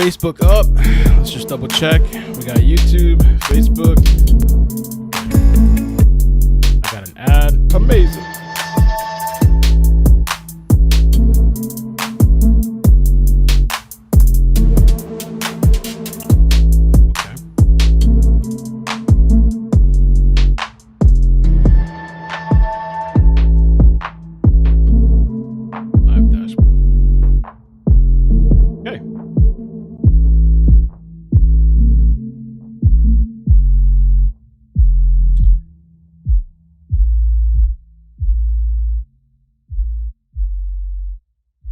Facebook up. Let's just double check. We got YouTube, Facebook. I got an ad. Amazing.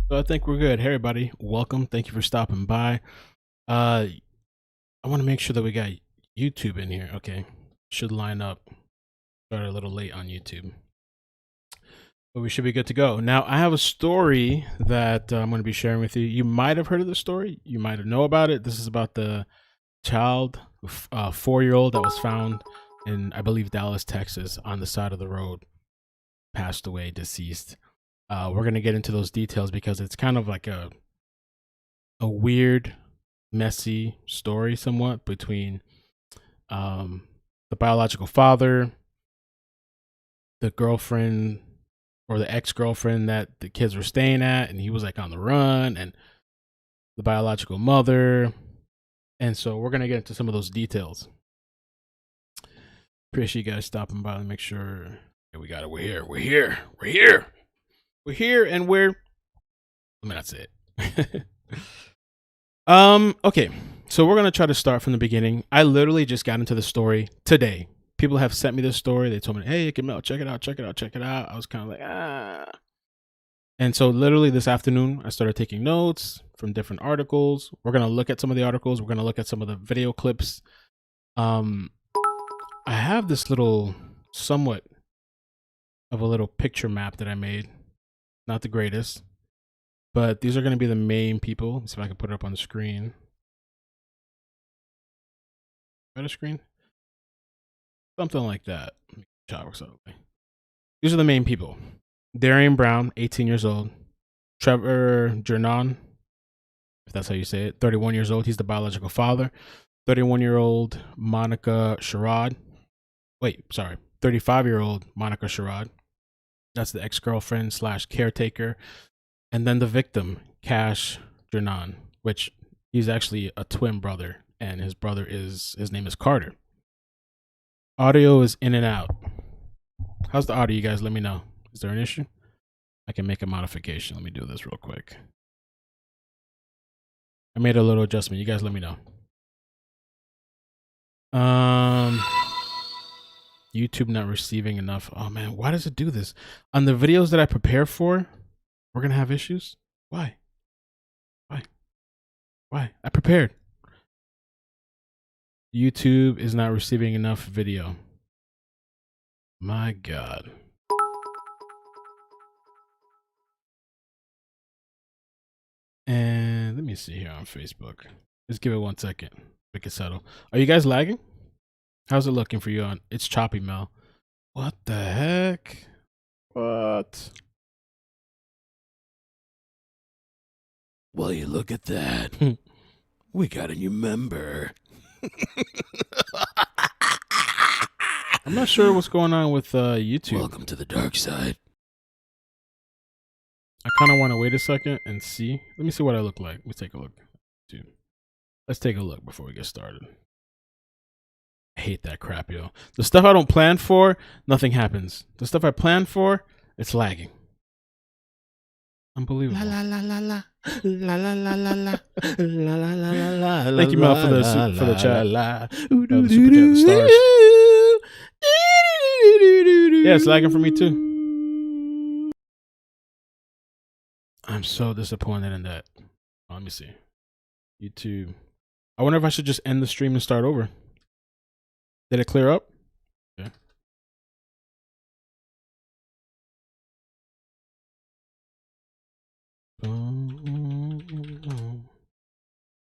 So I think we're good. Hey everybody, welcome. Thank you for stopping by. I want to make sure that we got YouTube in here. Okay, should line up. Started a little late on YouTube, but we should be good to go. Now I have a story that I'm going to be sharing with you. You might have heard of the story. You might have know about it. This is about the child, 4-year-old that was found in, I believe, Dallas, Texas, on the side of the road, passed away, deceased. We're going to get into those details because it's kind of like a weird, messy story somewhat between the biological father, the girlfriend or the ex-girlfriend that the kids were staying at, and he was like on the run, and the biological mother. And so we're going to get into some of those details. Appreciate you guys stopping by to make sure. Yeah, we got it. We're here. We're here. We're here. We're here and we're, I mean, that's it. Okay, so we're going to try to start from the beginning. I literally just got into the story today. People have sent me this story. They told me, hey, iCkEdMeL, check it out, check it out, check it out. I was kind of like, ah. And so literally this afternoon, I started taking notes from different articles. We're going to look at some of the articles. We're going to look at some of the video clips. I have this little, somewhat of a little picture map that I made. Not the greatest, but these are going to be the main people. Let's see if I can put it up on the screen. Better screen? Something like that. These are the main people. Darriynn Brown, 18 years old. Trevor Gernon, if that's how you say it, 31 years old. He's the biological father. 31-year-old Monica Sherrod. Wait, sorry. 35-year-old Monica Sherrod. That's the ex-girlfriend / caretaker. And then the victim, Cash Gernon, which he's actually a twin brother. And his brother his name is Carter. Audio is in and out. How's the audio, you guys? Let me know. Is there an issue? I can make a modification. Let me do this real quick. I made a little adjustment. You guys let me know. YouTube not receiving enough. Oh man, why does it do this? On the videos that I prepare for, we're gonna have issues? Why? Why? I prepared. YouTube is not receiving enough video. My God. And let me see here on Facebook. Let's give it 1 second. We can settle. Are you guys lagging? How's it looking for you on? It's choppy, Mel. What the heck? What? Well, you look at that. We got a new member. I'm not sure what's going on with YouTube. Welcome to the dark side. I kind of want to wait a second and see. Let me see what I look like. Let's take a look. Let's take a look before we get started. I hate that crap, yo. The stuff I don't plan for, nothing happens. The stuff I plan for, it's lagging. Unbelievable. La la la la la la la la la la la la la. Thank you, Mel, for the chat. The super chat, the stars. Yeah, it's lagging for me too. I'm so disappointed in that. Let me see. YouTube. I wonder if I should just end the stream and start over. Did it clear up? Okay.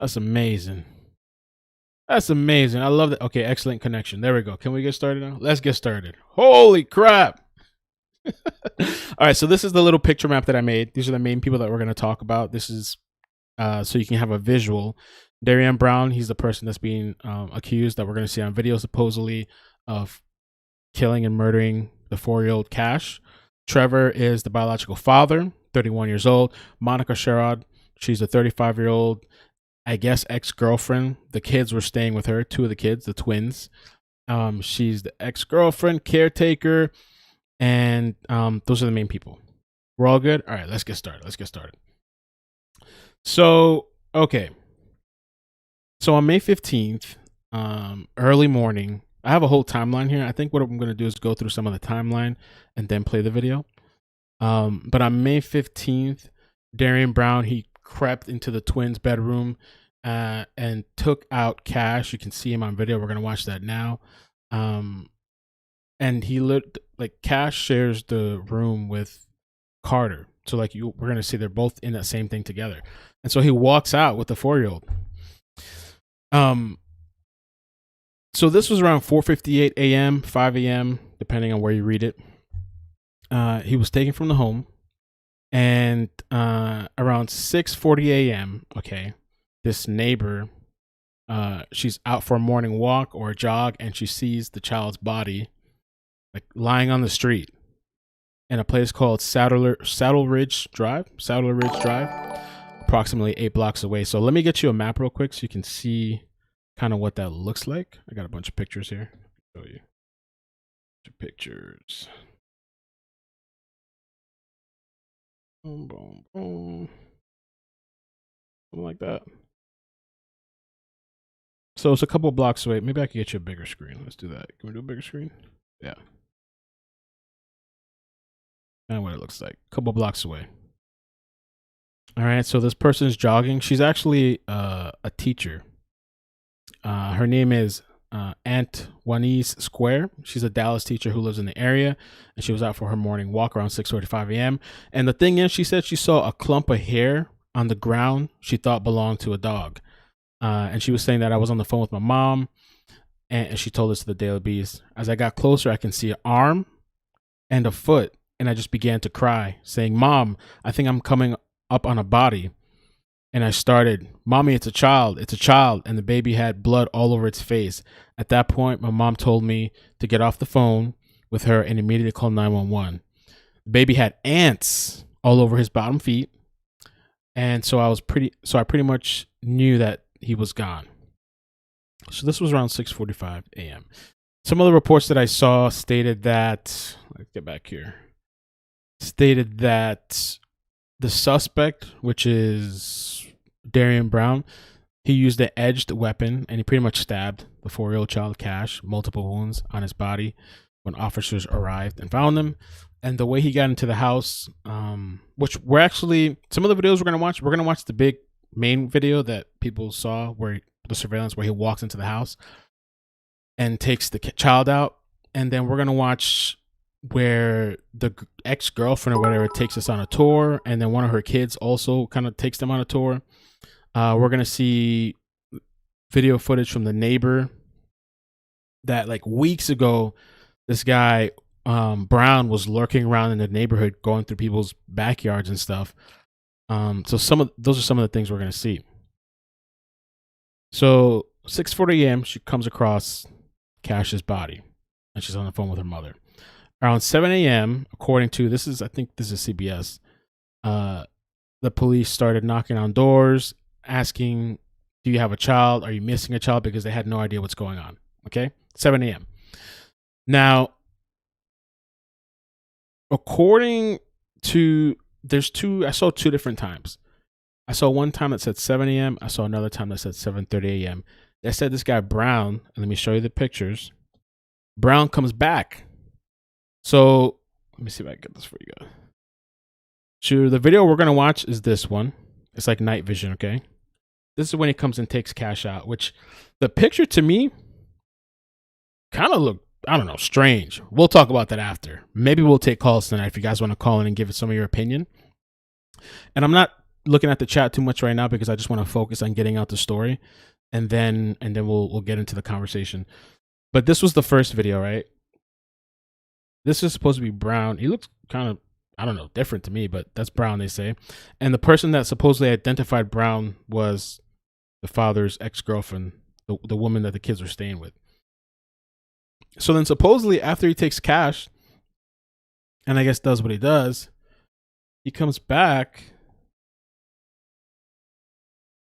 That's amazing. That's amazing. I love that. Okay, excellent connection. There we go. Can we get started now? Let's get started. Holy crap. All right, so this is the little picture map that I made. These are the main people that we're going to talk about. This is so you can have a visual. Darriynn Brown, he's the person that's being accused that we're going to see on video, supposedly, of killing and murdering the 4-year-old Cash. Trevor is the biological father, 31 years old. Monica Sherrod, she's a 35-year-old, I guess, ex-girlfriend. The kids were staying with her, 2 of the kids, the twins. She's the ex-girlfriend, caretaker, and those are the main people. We're all good? All right, let's get started. So, okay. So on May 15th, early morning, I have a whole timeline here. I think what I'm going to do is go through some of the timeline and then play the video. But on May 15th, Darriynn Brown, he crept into the twins' bedroom and took out Cash. You can see him on video. We're going to watch that now. And he Cash shares the room with Carter. So we're going to see they're both in that same thing together. And so he walks out with the 4-year-old. So this was around 4:58 a.m., 5 a.m., depending on where you read it. He was taken from the home, and around 6:40 a.m., okay, this neighbor, she's out for a morning walk or a jog, and she sees the child's body lying on the street in a place called Saddle Ridge Drive, approximately 8 blocks away. So let me get you a map real quick so you can see kind of what that looks like. I got a bunch of pictures here. I'll show you. Pictures. Boom, boom, boom. Something like that. So it's a couple blocks away. Maybe I can get you a bigger screen. Let's do that. Can we do a bigger screen? Yeah. Kind of what it looks like. A couple blocks away. All right. So this person is jogging. She's actually a teacher. Her name is Aunt Juanice Square. She's a Dallas teacher who lives in the area, and she was out for her morning walk around 6:45 a.m. And the thing is, she said she saw a clump of hair on the ground she thought belonged to a dog. And she was saying that I was on the phone with my mom, and she told us to the Daily Beast. As I got closer, I can see an arm and a foot, and I just began to cry, saying, "Mom, I think I'm coming up on a body." And I started, "Mommy, it's a child, and the baby had blood all over its face. At that point, my mom told me to get off the phone with her and immediately call 911. The baby had ants all over his bottom feet, and so I pretty much knew that he was gone." So this was around 6:45 a.m. Some of the reports that I saw stated that, let's get back here, stated that the suspect, which is Darriynn Brown, he used an edged weapon and he pretty much stabbed the 4-year-old child Cash, multiple wounds on his body when officers arrived and found him. And the way he got into the house, which we're actually, some of the videos we're going to watch the big main video that people saw where the surveillance where he walks into the house and takes the child out. And then we're going to watch where the ex-girlfriend or whatever takes us on a tour, and then one of her kids also kind of takes them on a tour. We're gonna see video footage from the neighbor that weeks ago, this guy Brown was lurking around in the neighborhood, going through people's backyards and stuff. So those are some of the things we're gonna see. So 6:40 a.m. she comes across Cash's body, and she's on the phone with her mother. Around 7 a.m., according to I think this is CBS, the police started knocking on doors, asking, "Do you have a child? Are you missing a child?" Because they had no idea what's going on. Okay, 7 a.m. Now, according to, I saw 2 different times. I saw one time that said 7 a.m. I saw another time that said 7:30 a.m. They said this guy Brown, and let me show you the pictures. Brown comes back. So let me see if I can get this for you guys. So the video we're going to watch is this one. It's like night vision, okay? This is when he comes and takes Cash out, which the picture to me kind of looked, I don't know, strange. We'll talk about that after. Maybe we'll take calls tonight if you guys want to call in and give us some of your opinion. And I'm not looking at the chat too much right now because I just want to focus on getting out the story, and then we'll get into the conversation. But this was the first video, right? This is supposed to be Brown. He looks kind of, I don't know, different to me, but that's Brown, they say. And the person that supposedly identified Brown was the father's ex-girlfriend, the woman that the kids were staying with. So then supposedly after he takes Cash and I guess does what he does, he comes back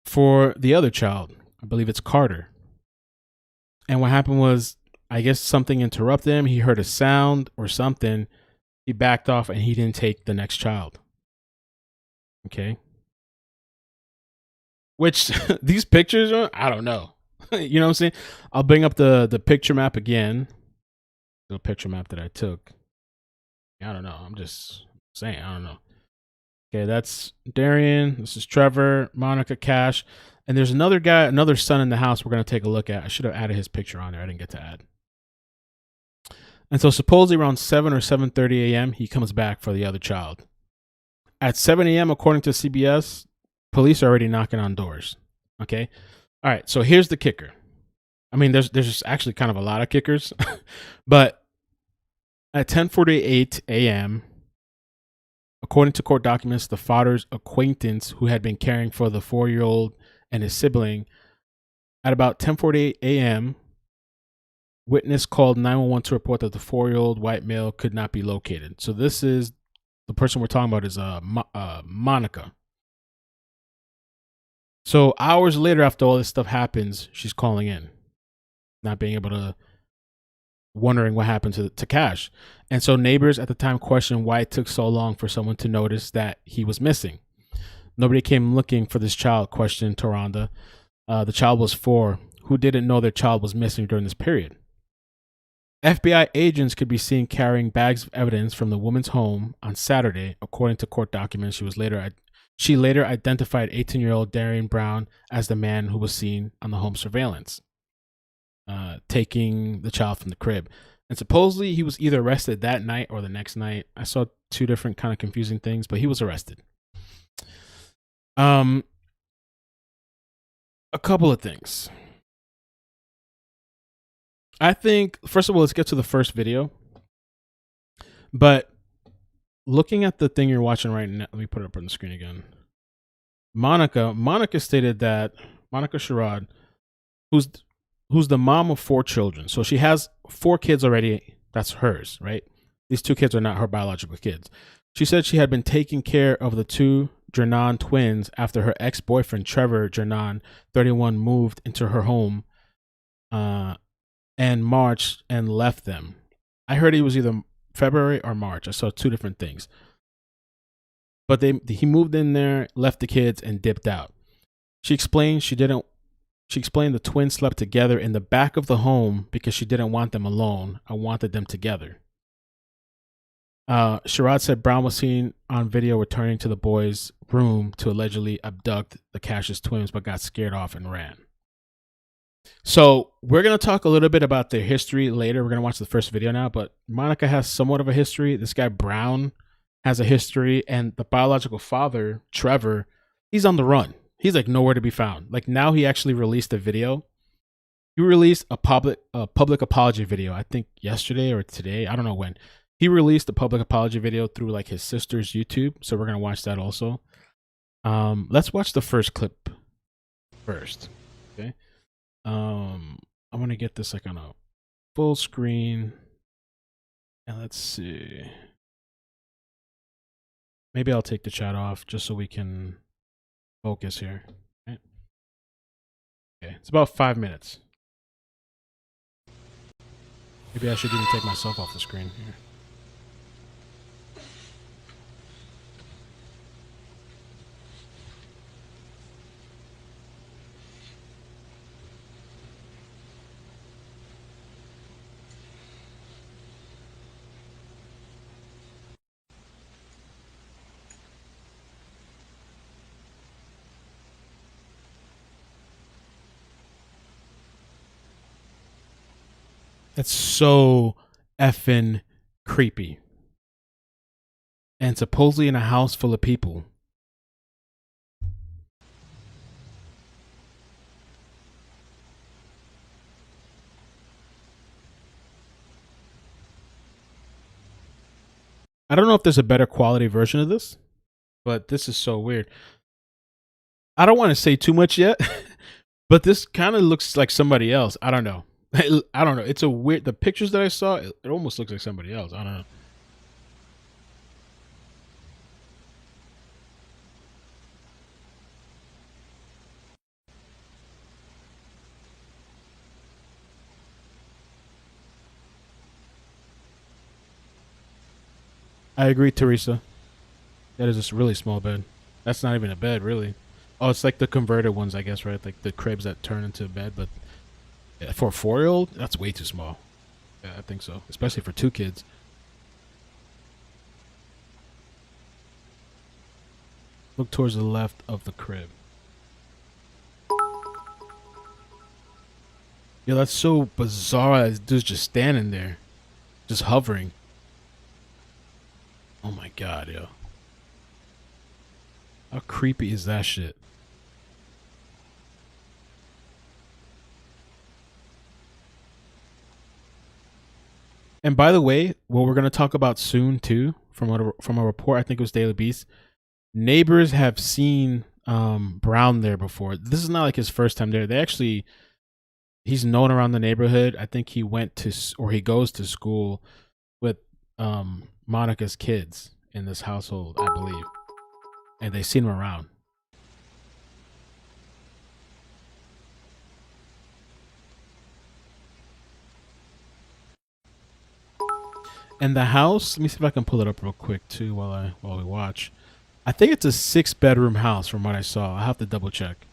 for the other child. I believe it's Carter. And what happened was, I guess something interrupted him. He heard a sound or something. He backed off and he didn't take the next child. Okay. Which these pictures are, I don't know. You know what I'm saying? I'll bring up the picture map again. The picture map that I took. I don't know. I'm just saying, I don't know. Okay, that's Darriynn. This is Trevor, Monica, Cash. And there's another guy, another son in the house we're going to take a look at. I should have added his picture on there. I didn't get to add. And so supposedly around 7 or 7:30 a.m., he comes back for the other child. At 7 a.m., according to CBS, police are already knocking on doors. Okay? All right, so here's the kicker. I mean, there's actually kind of a lot of kickers. But at 10:48 a.m., according to court documents, the father's acquaintance who had been caring for the 4-year-old and his sibling, at about 10:48 a.m., witness called 911 to report that the 4-year-old white male could not be located. So this is the person we're talking about is Monica. So hours later, after all this stuff happens, she's calling in, not being able to, wondering what happened to Cash. And so neighbors at the time questioned why it took so long for someone to notice that he was missing. Nobody came looking for this child, questioned Toronda. The child was 4. Who didn't know their child was missing during this period? FBI agents could be seen carrying bags of evidence from the woman's home on Saturday. According to court documents, she later identified 18-year-old Darriynn Brown as the man who was seen on the home surveillance, taking the child from the crib. And supposedly he was either arrested that night or the next night. I saw 2 different kind of confusing things, but he was arrested. A couple of things. I think, first of all, let's get to the first video. But looking at the thing you're watching right now, let me put it up on the screen again. Monica stated that, Monica Sherrod, who's the mom of 4 children. So she has 4 kids already. That's hers, right? These 2 kids are not her biological kids. She said she had been taking care of the 2 Gernon twins after her ex-boyfriend, Trevor Gernon, 31, moved into her home and March and left them. I heard he was either February or March. I saw 2 different things. But he moved in there, left the kids, and dipped out. She explained the twins slept together in the back of the home because she didn't want them alone. I wanted them together. Sherrod said Brown was seen on video returning to the boys' room to allegedly abduct the Cash's twins, but got scared off and ran. So we're going to talk a little bit about their history later. We're going to watch the first video now, but Monica has somewhat of a history. This guy Brown has a history, and the biological father, Trevor, he's on the run. He's like nowhere to be found. Like now he actually released a video. He released a public apology video, I think yesterday or today. I don't know when. He released a public apology video through like his sister's YouTube. So we're going to watch that also. Let's watch the first clip first. Okay. I'm going to get this like on a full screen. And let's see. Maybe I'll take the chat off just so we can focus here. Right. Okay. It's about 5 minutes. Maybe I should even take myself off the screen here. That's so effing creepy. And supposedly in a house full of people. I don't know if there's a better quality version of this, but this is so weird. I don't want to say too much yet, But this kind of looks like somebody else. I don't know. I don't know. It's a weird. The pictures that I saw, it almost looks like somebody else. I don't know. I agree, Teresa. That is a really small bed. That's not even a bed, really. Oh, it's like the converted ones, I guess, right? Like the cribs that turn into a bed. But for a 4-year-old, that's way too small. Yeah, I think so, especially for 2 kids. Look towards the left of the crib. Yeah, that's so bizarre. This dude's just standing there, just hovering. Oh my god, yo. How creepy is that shit? And by the way, what we're gonna talk about soon too, from a report, I think it was Daily Beast. Neighbors have seen Brown there before. This is not like his first time there. He's known around the neighborhood. I think he went to or he goes to school with Monica's kids in this household, I believe, and they seen him around. And the house, let me see if I can pull it up real quick too while we watch. I think it's a 6-bedroom house from what I saw. I have to double check.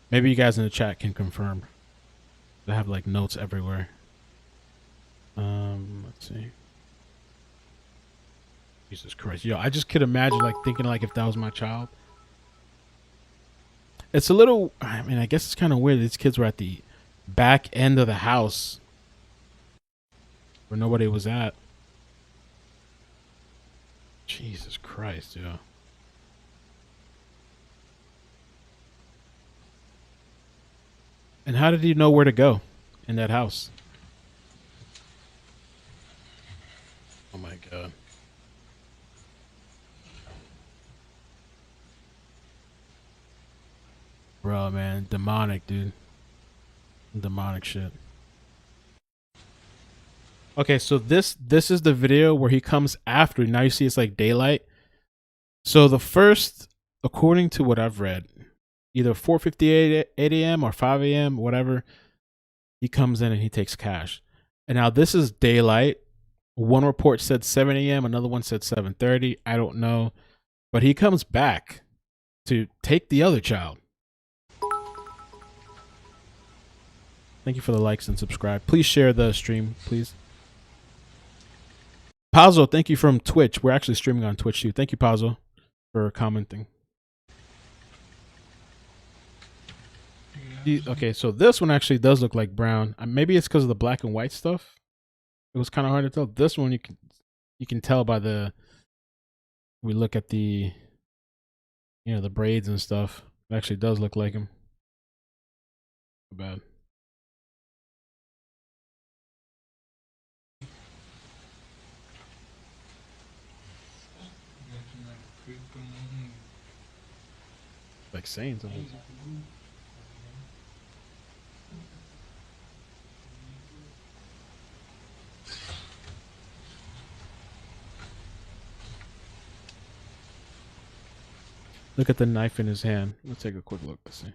Maybe you guys in the chat can confirm. I have like notes everywhere. Let's see. Jesus Christ, yo! I just could imagine like thinking like if that was my child. It's a little. I mean, I guess it's kind of weird. These kids were at the back end of the house where nobody was at. Jesus Christ, yo! And how did he know where to go in that house? Oh my god. Bro, man, demonic, dude. Demonic shit. Okay, so this is the video where he comes after. Now you see it's like daylight. So the first, according to what I've read, either 4:58 8 a.m. or 5 a.m. whatever, he comes in and he takes cash. And now this is daylight. One report said 7 a.m. Another one said 7:30. I don't know, but he comes back to take the other child. Thank you for the likes and subscribe. Please share the stream, please. Pazzo, thank you from Twitch. We're actually streaming on Twitch too. Thank you, Pazzo, for commenting. Okay, so this one actually does look like Brown. Maybe it's because of the black and white stuff. It was kind of hard to tell. This one you can tell by the. We look at the. The braids and stuff. It actually does look like him. Bad. Like saying something. Look at the knife in his hand. Let's take a quick look. Let's see.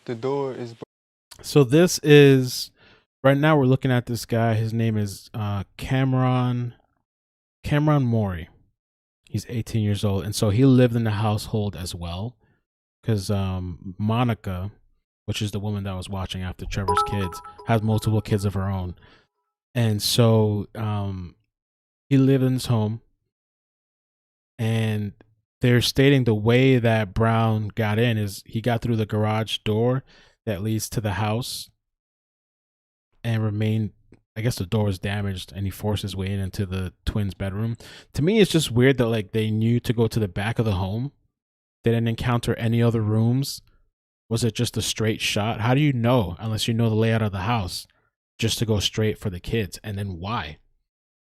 The door is. So this is right now we're looking at this guy. His name is Cameron Mori. He's 18 years old, and so he lived in the household as well, because Monica, which is the woman that was watching after Trevor's kids, has multiple kids of her own, and so he lived in his home, and they're stating the way that Brown got in is he got through the garage door that leads to the house and remained. I guess the door was damaged and he forced his way into the twins' bedroom. To me, it's just weird that like they knew to go to the back of the home. They didn't encounter any other rooms. Was it just a straight shot? How do you know unless you know the layout of the house just to go straight for the kids? And then why?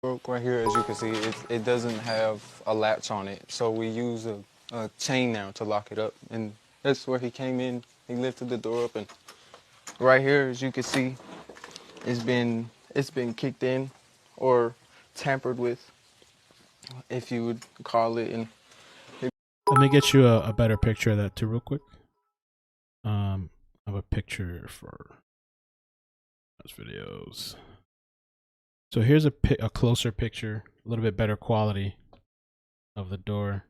Broke right here, as you can see, it doesn't have a latch on it. So we use a chain now to lock it up. And that's where he came in. He lifted the door up, and right here, as you can see, it's been kicked in or tampered with, if you would call it. And let me get you a better picture of that too, real quick. I have a picture for those videos. So here's a closer picture, a little bit better quality of the door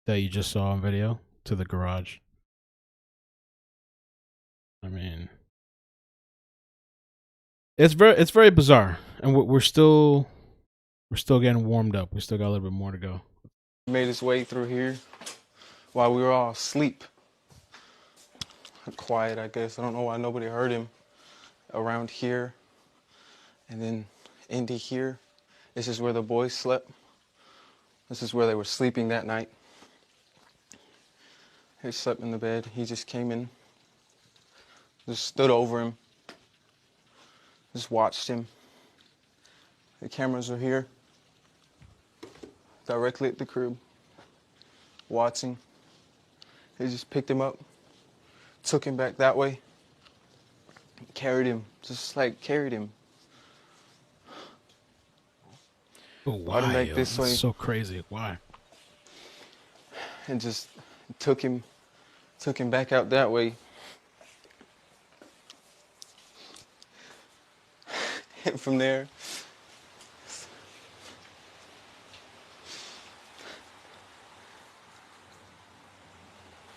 that you just saw on video to the garage. I mean, it's very bizarre, and we're still getting warmed up. We still got a little bit more to go. Made his way through here while we were all asleep. Quiet, I guess. I don't know why nobody heard him around here. And then into here. This is where the boys slept. This is where they were sleeping that night. They slept in the bed. He just came in, just stood over him, just watched him. The cameras are here, directly at the crib, watching. He just picked him up, took him back that way, carried him, just like carried him. Why? This way. So crazy. Why? And just took him back out that way. And from there,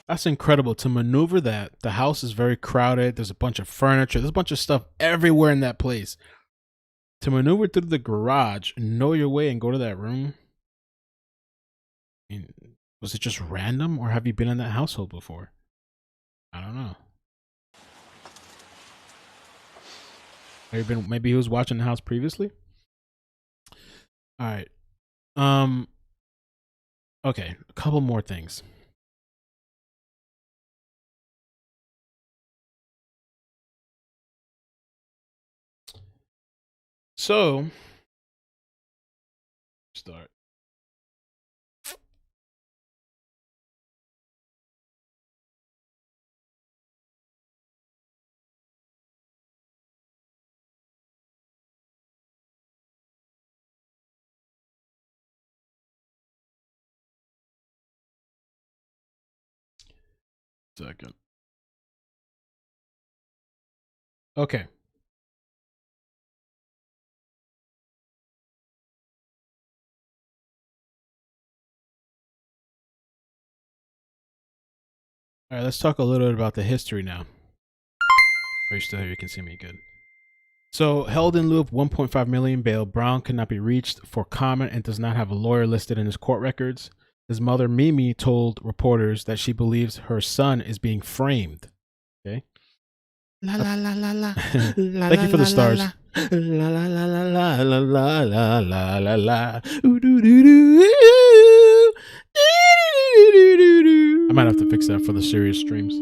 that's incredible to maneuver that. The house is very crowded. There's a bunch of furniture. There's a bunch of stuff everywhere in that place. To maneuver through the garage, know your way, and go to that room. I mean, was it just random, or have you been in that household before? I don't know. Maybe he was watching the house previously. All right. Okay, a couple more things. So, start. Second. Okay. All right, let's talk a little bit about the history now. Are you still here? You can see me good. So, held in lieu of 1.5 million bail, Brown cannot be reached for comment and does not have a lawyer listed in his court records. His mother, Mimi, told reporters that she believes her son is being framed. Okay. La la la la la. Thank you for the stars. La la la la la la la la la la la. I might have to fix that for the serious streams.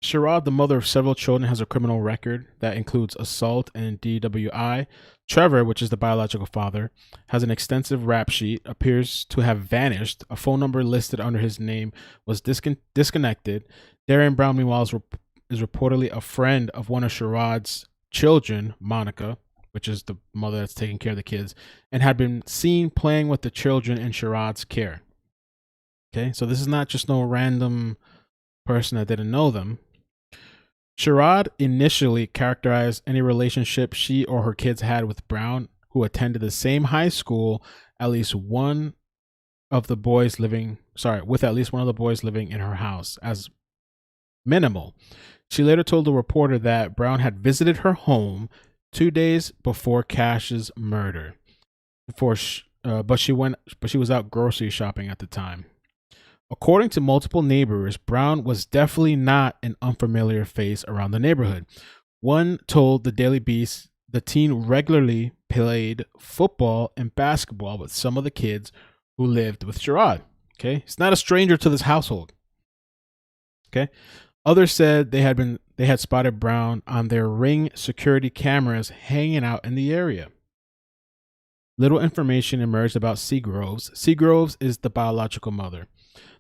Sherrod, the mother of several children, has a criminal record that includes assault and DWI. Trevor, which is the biological father, has an extensive rap sheet, appears to have vanished. A phone number listed under his name was disconnected. Darriynn Brown, meanwhile, is reportedly a friend of one of Sherrod's children, Monica, which is the mother that's taking care of the kids, and had been seen playing with the children in Sherrod's care. Okay, so this is not just no random person that didn't know them. Sherrod initially characterized any relationship she or her kids had with Brown, who attended the same high school, at least one of the boys living, with at least one of the boys living in her house, as minimal. She later told the reporter that Brown had visited her home 2 days before Cash's murder. But she was out grocery shopping at the time. According to multiple neighbors, Brown was definitely not an unfamiliar face around the neighborhood. One told the Daily Beast the teen regularly played football and basketball with some of the kids who lived with Sherrod. Okay, he's not a stranger to this household. Okay, others said they had spotted Brown on their Ring security cameras hanging out in the area. Little information emerged about Seagroves. Seagroves is the biological mother.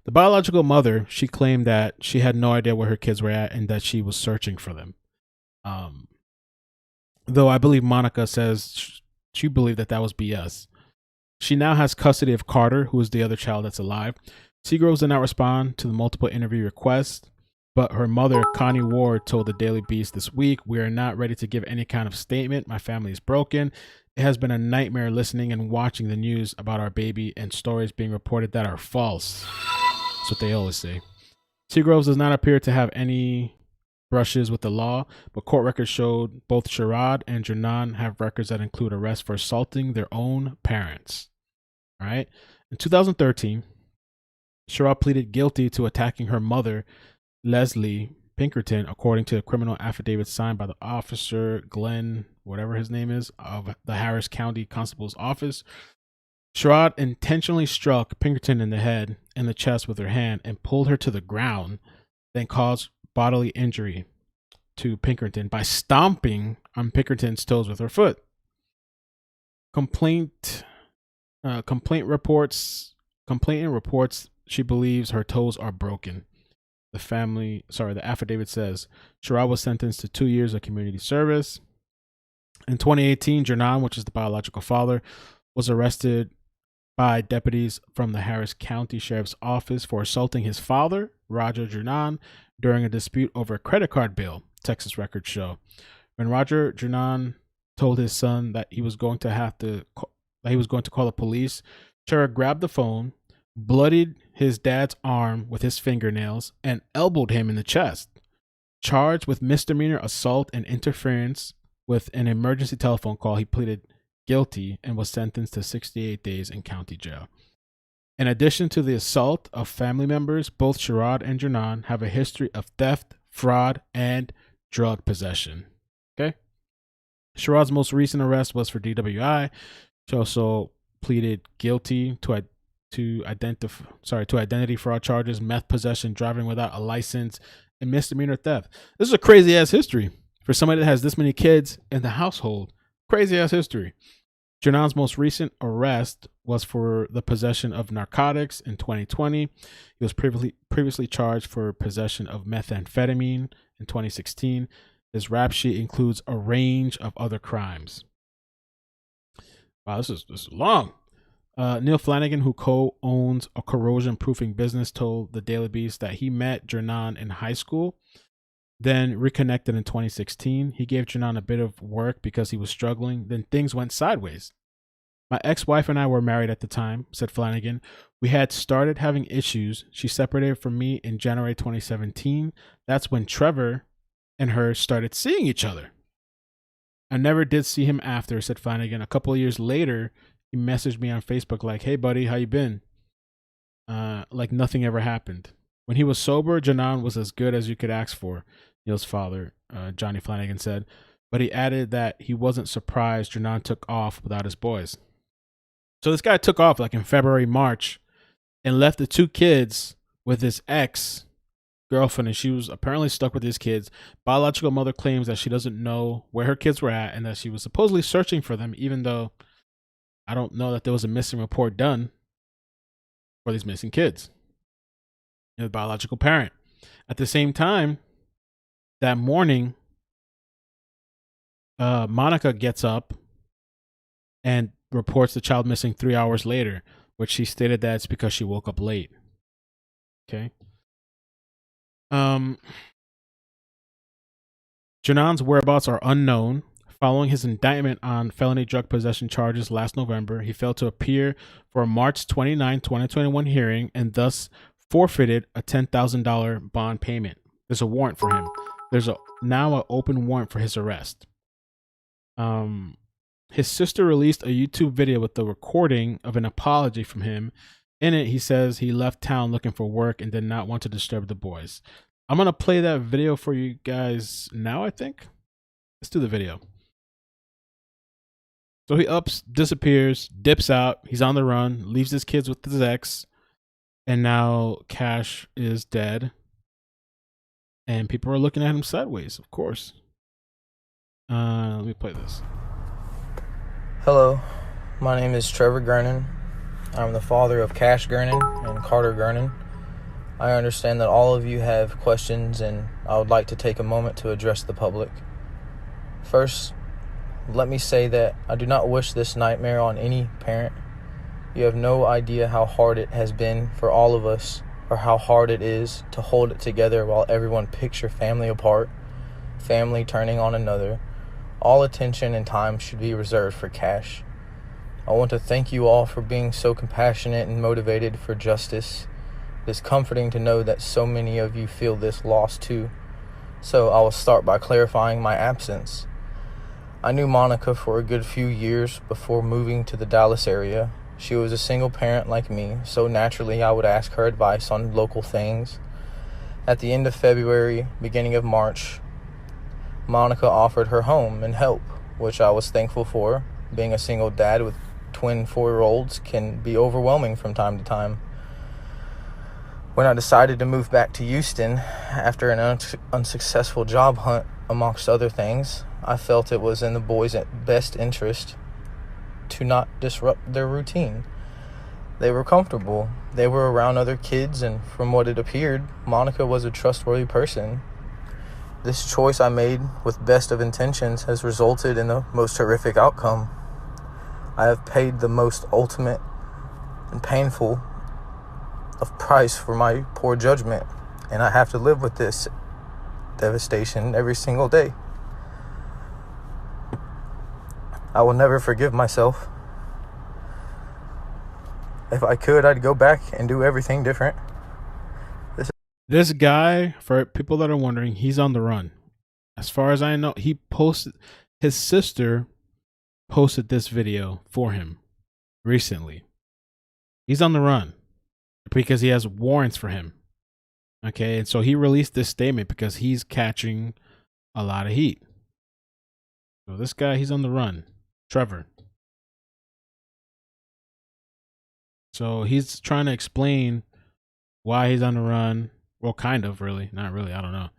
The biological mother, she claimed that she had no idea where her kids were at and that she was searching for them. Though I believe Monica says she believed that was BS. She now has custody of Carter, who is the other child that's alive. Seagroves did not respond to the multiple interview requests, but her mother, Connie Ward, told the Daily Beast this week, "We are not ready to give any kind of statement. My family is broken. It has been a nightmare listening and watching the news about our baby and stories being reported that are false." That's what they always say. Seagroves does not appear to have any brushes with the law, but court records showed both Sherrod and Gernon have records that include arrests for assaulting their own parents. All right. In 2013, Sherrod pleaded guilty to attacking her mother, Leslie Pinkerton, according to a criminal affidavit signed by the officer Glenn, whatever his name is, of the Harris County Constable's office. Sherrod intentionally struck Pinkerton in the head and the chest with her hand and pulled her to the ground, then caused bodily injury to Pinkerton by stomping on Pinkerton's toes with her foot. Complainant reports she believes her toes are broken. The affidavit says Sherrod was sentenced to 2 years of community service. In 2018, Gernon, which is the biological father, was arrested by deputies from the Harris County Sheriff's Office for assaulting his father, Roger Gernon, during a dispute over a credit card bill, Texas records show. When Roger Gernon told his son that he was going to call the police, Sherrod grabbed the phone, bloodied his dad's arm with his fingernails, and elbowed him in the chest. Charged with misdemeanor assault and interference with an emergency telephone call, he pleaded guilty and was sentenced to 68 days in county jail. In addition to the assault of family members, both Sherrod and Gernon have a history of theft, fraud, and drug possession. Okay. Sherrod's most recent arrest was for DWI. She also pleaded guilty to identity fraud charges, meth possession, driving without a license, and misdemeanor theft. This is a crazy ass history for somebody that has this many kids in the household. Crazy ass history. Gernon's most recent arrest was for the possession of narcotics in 2020. He was previously charged for possession of methamphetamine in 2016. His rap sheet includes a range of other crimes. Wow, this is long. Neil Flanagan, who co-owns a corrosion-proofing business, told the Daily Beast that he met Gernon in high school, then reconnected in 2016. He gave Gernon a bit of work because he was struggling. Then things went sideways. "My ex-wife and I were married at the time," said Flanagan. "We had started having issues. She separated from me in January 2017. That's when Trevor and her started seeing each other. I never did see him after," said Flanagan. "A couple of years later, he messaged me on Facebook like, 'Hey buddy, how you been?' Like nothing ever happened. When he was sober, Gernon was as good as you could ask for," Neil's father, Johnny Flanagan, said. But he added that he wasn't surprised Gernon took off without his boys. So this guy took off like in February, March, and left the 2 kids with his ex-girlfriend, and she was apparently stuck with his kids. Biological mother claims that she doesn't know where her kids were at and that she was supposedly searching for them, even though I don't know that there was a missing report done for these missing kids. The biological parent. At the same time, that morning, Monica gets up and reports the child missing 3 hours later, which she stated that it's because she woke up late. Okay. Gernon's whereabouts are unknown. Following his indictment on felony drug possession charges last November, he failed to appear for a March 29, 2021 hearing and thus forfeited a $10,000 bond payment. There's a warrant for him. There's now an open warrant for his arrest. His sister released a YouTube video with the recording of an apology from him. In it, he says he left town looking for work and did not want to disturb the boys. I'm going to play that video for you guys now, I think. Let's do the video. So he disappears, dips out. He's on the run, leaves his kids with his ex. And now Cash is dead. And people are looking at him sideways, of course. Let me play this. Hello, my name is Trevor Gernon. I'm the father of Cash Gernon and Carter Gernon. I understand that all of you have questions, and I would like to take a moment to address the public. First, let me say that I do not wish this nightmare on any parent. You have no idea how hard it has been for all of us, or how hard it is to hold it together while everyone picks your family apart, family turning on another. All attention and time should be reserved for Cash. I want to thank you all for being so compassionate and motivated for justice. It is comforting to know that so many of you feel this loss too. So I will start by clarifying my absence. I knew Monica for a good few years before moving to the Dallas area. She was a single parent like me, so naturally I would ask her advice on local things. At the end of February, beginning of March, Monica offered her home and help, which I was thankful for. Being a single dad with twin 4-year-olds can be overwhelming from time to time. When I decided to move back to Houston after an unsuccessful job hunt, amongst other things, I felt it was in the boys' best interest to not disrupt their routine. They were comfortable. They were around other kids, and from what it appeared, Monica was a trustworthy person. This choice I made with best of intentions has resulted in the most horrific outcome. I have paid the most ultimate and painful of price for my poor judgment, and I have to live with this devastation every single day. I will never forgive myself. If I could, I'd go back and do everything different. This guy, for people that are wondering, he's on the run. As far as I know, his sister posted this video for him recently. He's on the run because he has warrants for him. Okay, and so he released this statement because he's catching a lot of heat. So this guy, he's on the run. Trevor. So he's trying to explain why he's on the run. Well, kind of, really. Not really. I don't know.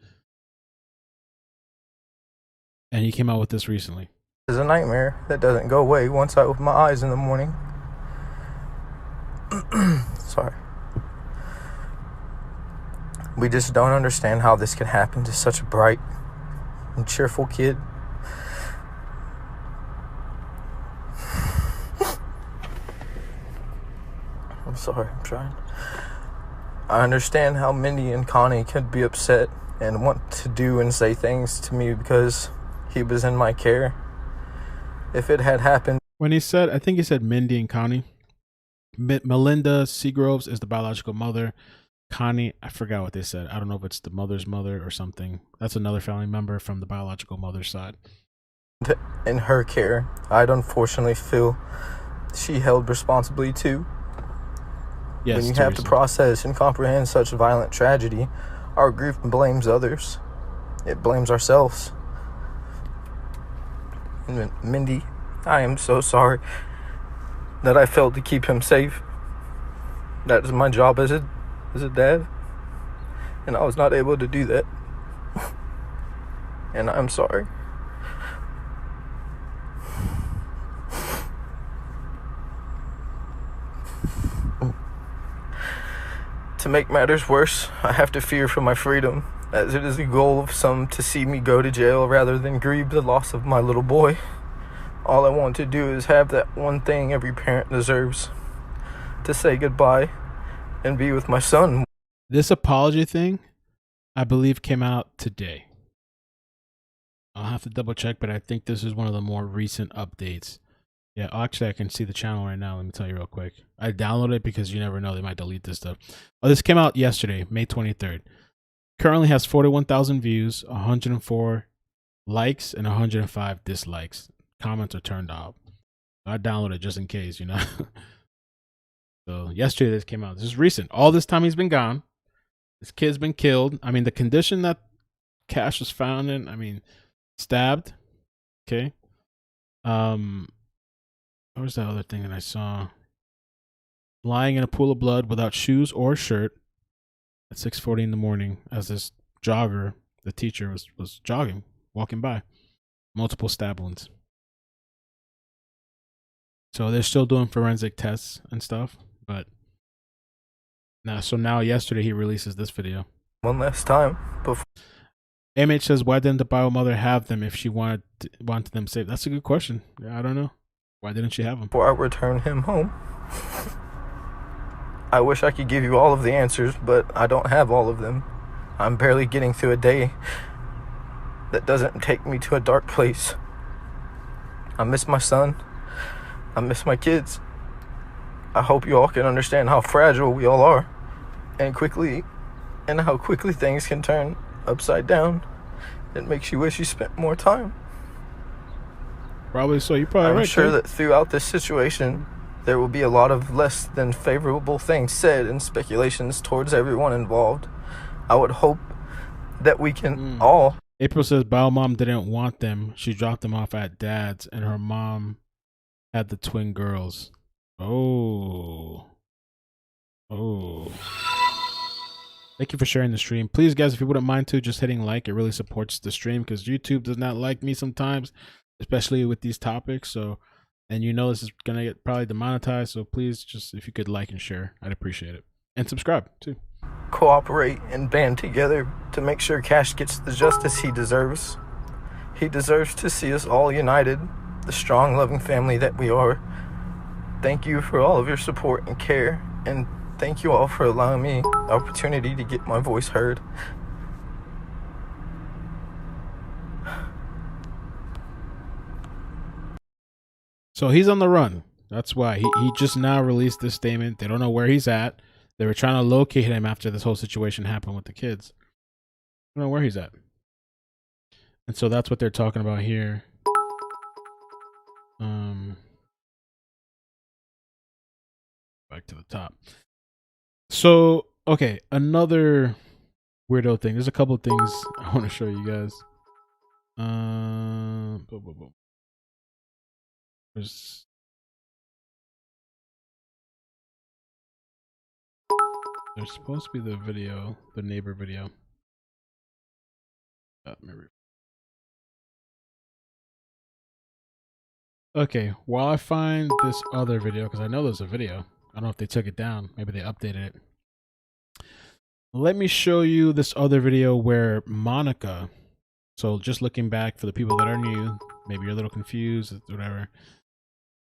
And he came out with this recently. It's a nightmare that doesn't go away once I open my eyes in the morning. Sorry. We just don't understand how this could happen to such a bright and cheerful kid. I'm sorry, I'm trying. I understand how Mindy and Connie could be upset and want to do and say things to me because he was in my care. If it had happened... When he said, I think he said Mindy and Connie. Melina Seagroves is the biological mother. Connie, I forgot what they said. I don't know if it's the mother's mother or something. That's another family member from the biological mother's side. In her care, I'd unfortunately feel she held responsibly too. Yes, when you have to process and comprehend such violent tragedy, our grief blames others. It blames ourselves. And Mindy, I am so sorry that I failed to keep him safe. That is my job as a dad, and I was not able to do that. And I'm sorry. To make matters worse, I have to fear for my freedom, as it is the goal of some to see me go to jail rather than grieve the loss of my little boy. All I want to do is have that one thing every parent deserves, to say goodbye and be with my son. This apology thing, I believe, came out today. I'll have to double check, but I think this is one of the more recent updates. Yeah, actually, I can see the channel right now. Let me tell you real quick. I downloaded it because you never know. They might delete this stuff. Oh, this came out yesterday, May 23rd. Currently has 41,000 views, 104 likes, and 105 dislikes. Comments are turned off. I downloaded it just in case, you know. So yesterday this came out. This is recent. All this time he's been gone. This kid's been killed. I mean, the condition that Cash was found in, I mean, stabbed. Okay. What was that other thing that I saw? Lying in a pool of blood without shoes or shirt at 6:40 in the morning as this jogger, the teacher, was jogging, walking by. Multiple stab wounds. So they're still doing forensic tests and stuff, but now yesterday he releases this video. One last time before. MH says, why didn't the bio mother have them if she wanted them saved? That's a good question. Yeah, I don't know. Why didn't she have them? Before I return him home. I wish I could give you all of the answers, but I don't have all of them. I'm barely getting through a day that doesn't take me to a dark place. I miss my son. I miss my kids. I hope you all can understand how fragile we all are and how quickly things can turn upside down. It makes you wish you spent more time. Probably so. You're probably right. I'm sure that throughout this situation, there will be a lot of less than favorable things said and speculations towards everyone involved. I would hope that we can all... April says bio mom didn't want them. She dropped them off at dad's and her mom had the twin girls. Oh. Thank you for sharing the stream. Please, guys, if you wouldn't mind too, just hitting like. It really supports the stream because YouTube does not like me sometimes, especially with these topics. So, and you know this is gonna get probably demonetized. So please, just if you could like and share, I'd appreciate it. And subscribe too. Cooperate and band together to make sure Cash gets the justice he deserves. He deserves to see us all united, the strong, loving family that we are. Thank you for all of your support and care, and thank you all for allowing me the opportunity to get my voice heard. So he's on the run. That's why he just now released this statement. They don't know where he's at. They were trying to locate him after this whole situation happened with the kids. I don't know where he's at. And so that's what they're talking about here. Back to the top. So, okay, another weirdo thing. There's a couple of things I want to show you guys. There's supposed to be the video, the neighbor video. Okay, while I find this other video, because I know there's a video. I don't know if they took it down. Maybe they updated it. Let me show you this other video where Monica, so just looking back for the people that are new, maybe you're a little confused, whatever.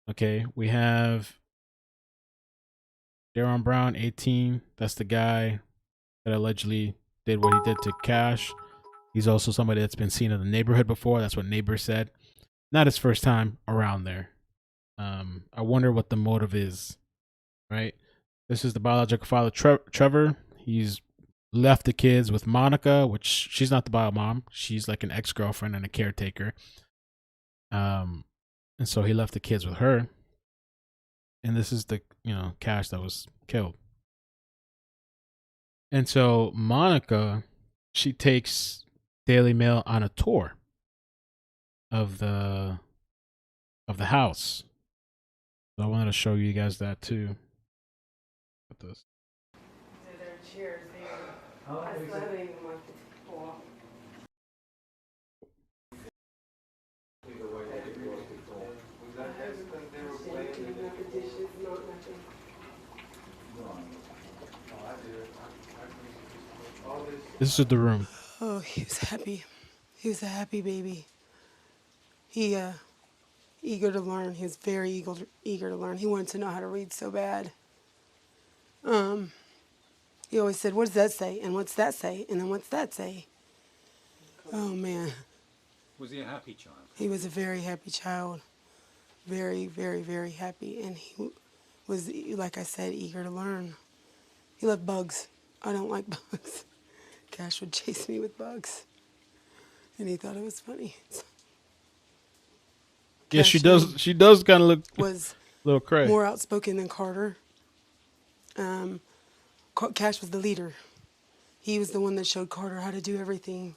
Okay, we have Darriynn Brown, 18. That's the guy that allegedly did what he did to Cash. He's also somebody that's been seen in the neighborhood before. That's what neighbors said. Not his first time around there. I wonder what the motive is, right? This is the biological father, Trevor. He's left the kids with Monica, which she's not the bio mom. She's like an ex-girlfriend and a caretaker. And so he left the kids with her. And this is the, Cash that was killed. And so Monica, she takes Daily Mail on a tour of the house. So I wanted to show you guys that too. With this. This is the room. Oh, he was happy. He was a happy baby. He eager to learn. He was very eager to learn. He wanted to know how to read so bad. He always said, what does that say? And what's that say? And then what's that say? Oh, man. Was he a happy child? He was a very happy child. Very, very, very happy. And he was, like I said, eager to learn. He loved bugs. I don't like bugs. Cash would chase me with bugs. And he thought it was funny. Yeah, Cash she does. She does kind of look was a little crazy. more outspoken than Carter. Cash was the leader. He was the one that showed Carter how to do everything.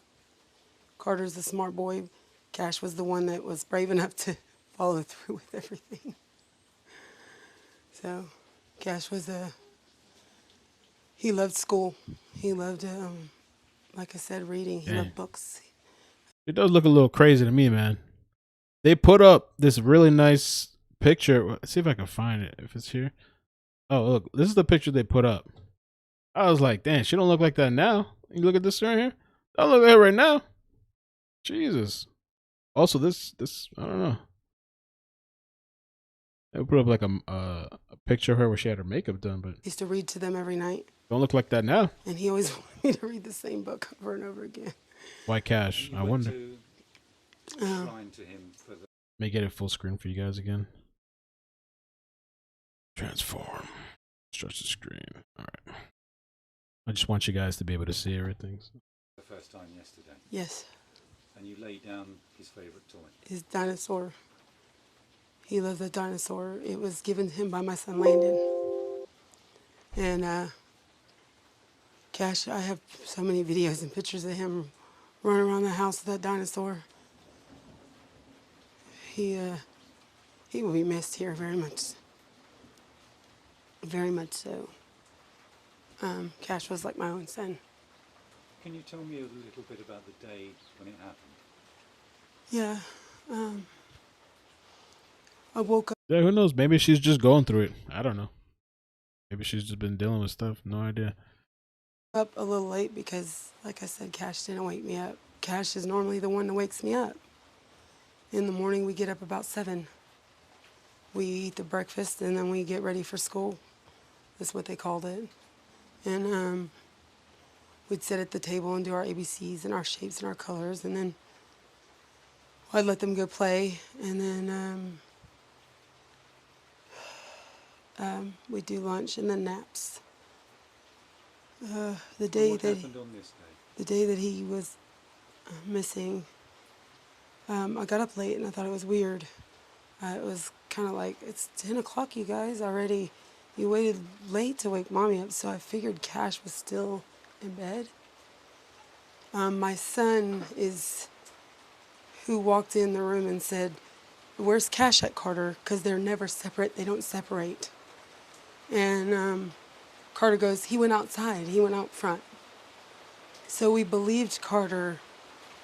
Carter's a smart boy. Cash was the one that was brave enough to follow through with everything. So, Cash was he loved school. He loved, like I said, reading. He loved books. It does look a little crazy to me, man. They put up this really nice picture. Let's see if I can find it. If it's here. Oh, look. This is the picture they put up. I was like, damn, she don't look like that now. You look at this right here. I look at her right now. Jesus. Also, this, I don't know. They put up like a picture of her where she had her makeup done, but He used to read to them every night. don't look like that now. And he always wanted me to read the same book over and over again. Why Cash? You I went wonder. to shrine to him for the Let me get it full screen for you guys again. Transform. Stretch the screen. All right. I just want you guys to be able to see everything. first time yesterday. Yes, And you laid down his favourite toy. his dinosaur. He loved the dinosaur. It was given to him by my son Landon. And Cash, I have so many videos and pictures of him running around the house with that dinosaur. He will be missed here very much. Very much so. Cash was like my own son. Can you tell me a little bit about the day when it happened? Yeah. I woke Yeah, who knows? Maybe she's just going through it. I don't know. Maybe she's just been dealing with stuff. No idea. up a little late because, like I said, Cash didn't wake me up. Cash is normally the one that wakes me up. In the morning, we get up about 7. We eat the breakfast and then we get ready for school. That's what they called it. And we'd sit at the table and do our ABCs and our shapes and our colors, and then I'd let them go play, and then we'd do lunch and then naps. The day What that happened on this day? the day that he was missing, I got up late and I thought it was weird. It was kind of like, it's 10 o'clock, you guys, already. You waited late to wake Mommy up, so I figured Cash was still in bed. My son is who walked in the room and said, "Where's Cash at, Carter?" Because they're never separate. They don't separate. And Carter goes, "He went outside. He went out front." So we believed Carter,